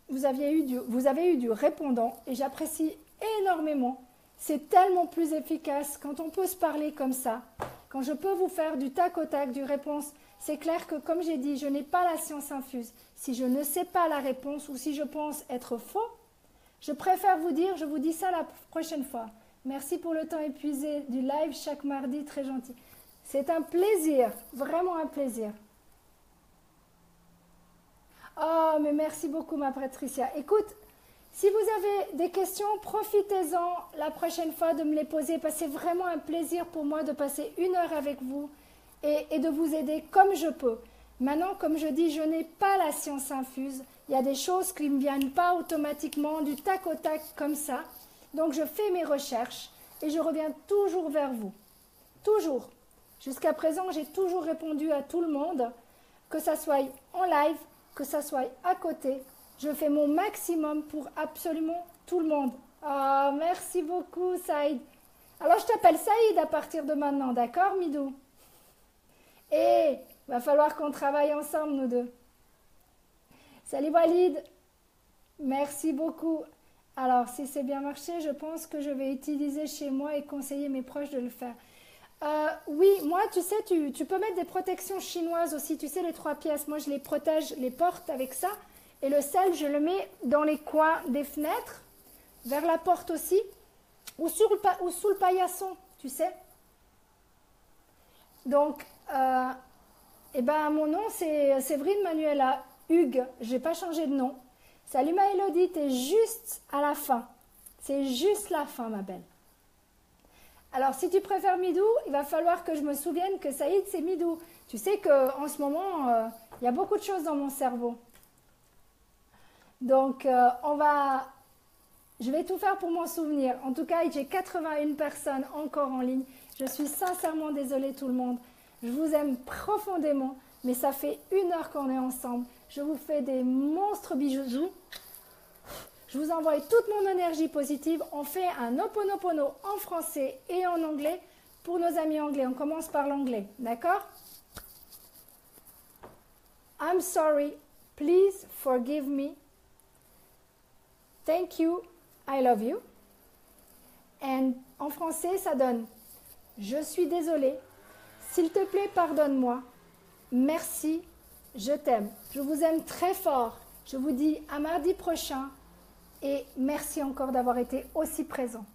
eu du répondant et j'apprécie énormément. C'est tellement plus efficace quand on peut se parler comme ça, quand je peux vous faire du tac au tac, du réponse. C'est clair que, comme j'ai dit, je n'ai pas la science infuse. Si je ne sais pas la réponse ou si je pense être faux, je préfère vous dire, je vous dis ça la prochaine fois. Merci pour le temps épuisé du live chaque mardi, très gentil. C'est un plaisir, vraiment un plaisir. Oh, mais merci beaucoup, ma Patricia. Écoute, si vous avez des questions, profitez-en la prochaine fois de me les poser parce que c'est vraiment un plaisir pour moi de passer 1 heure avec vous et de vous aider comme je peux. Maintenant, comme je dis, je n'ai pas la science infuse. Il y a des choses qui ne me viennent pas automatiquement du tac au tac comme ça. Donc, je fais mes recherches et je reviens toujours vers vous. Toujours. Jusqu'à présent, j'ai toujours répondu à tout le monde, que ça soit en live, que ça soit à côté. Je fais mon maximum pour absolument tout le monde. Ah, merci beaucoup, Saïd. Alors, je t'appelle Saïd à partir de maintenant, d'accord, Midou? Et il va falloir qu'on travaille ensemble, nous deux. Salut, Walid. Merci beaucoup. Alors, si c'est bien marché, je pense que je vais utiliser chez moi et conseiller mes proches de le faire. Oui, moi, tu sais, tu peux mettre des protections chinoises aussi. Tu sais, les 3 pièces. Moi, je les protège, les portes avec ça. Et le sel, je le mets dans les coins des fenêtres, vers la porte aussi, ou sous le paillasson, tu sais. Donc, mon nom, c'est Séverine Manuela Hugues. Je n'ai pas changé de nom. Salut ma Élodie, t'es juste à la fin. C'est juste la fin, ma belle. Alors, si tu préfères Midou, il va falloir que je me souvienne que Saïd, c'est Midou. Tu sais qu'en ce moment, il y a beaucoup de choses dans mon cerveau. Donc, je vais tout faire pour m'en souvenir. En tout cas, j'ai 81 personnes encore en ligne. Je suis sincèrement désolée tout le monde. Je vous aime profondément, mais ça fait 1 heure qu'on est ensemble. Je vous fais des monstres bisous. Je vous envoie toute mon énergie positive. On fait un Ho'oponopono en français et en anglais pour nos amis anglais. On commence par l'anglais, d'accord? I'm sorry. Please forgive me. Thank you. I love you. Et en français, ça donne « Je suis désolée. S'il te plaît, pardonne-moi. Merci. Je t'aime. Je vous aime très fort. Je vous dis à mardi prochain et merci encore d'avoir été aussi présent.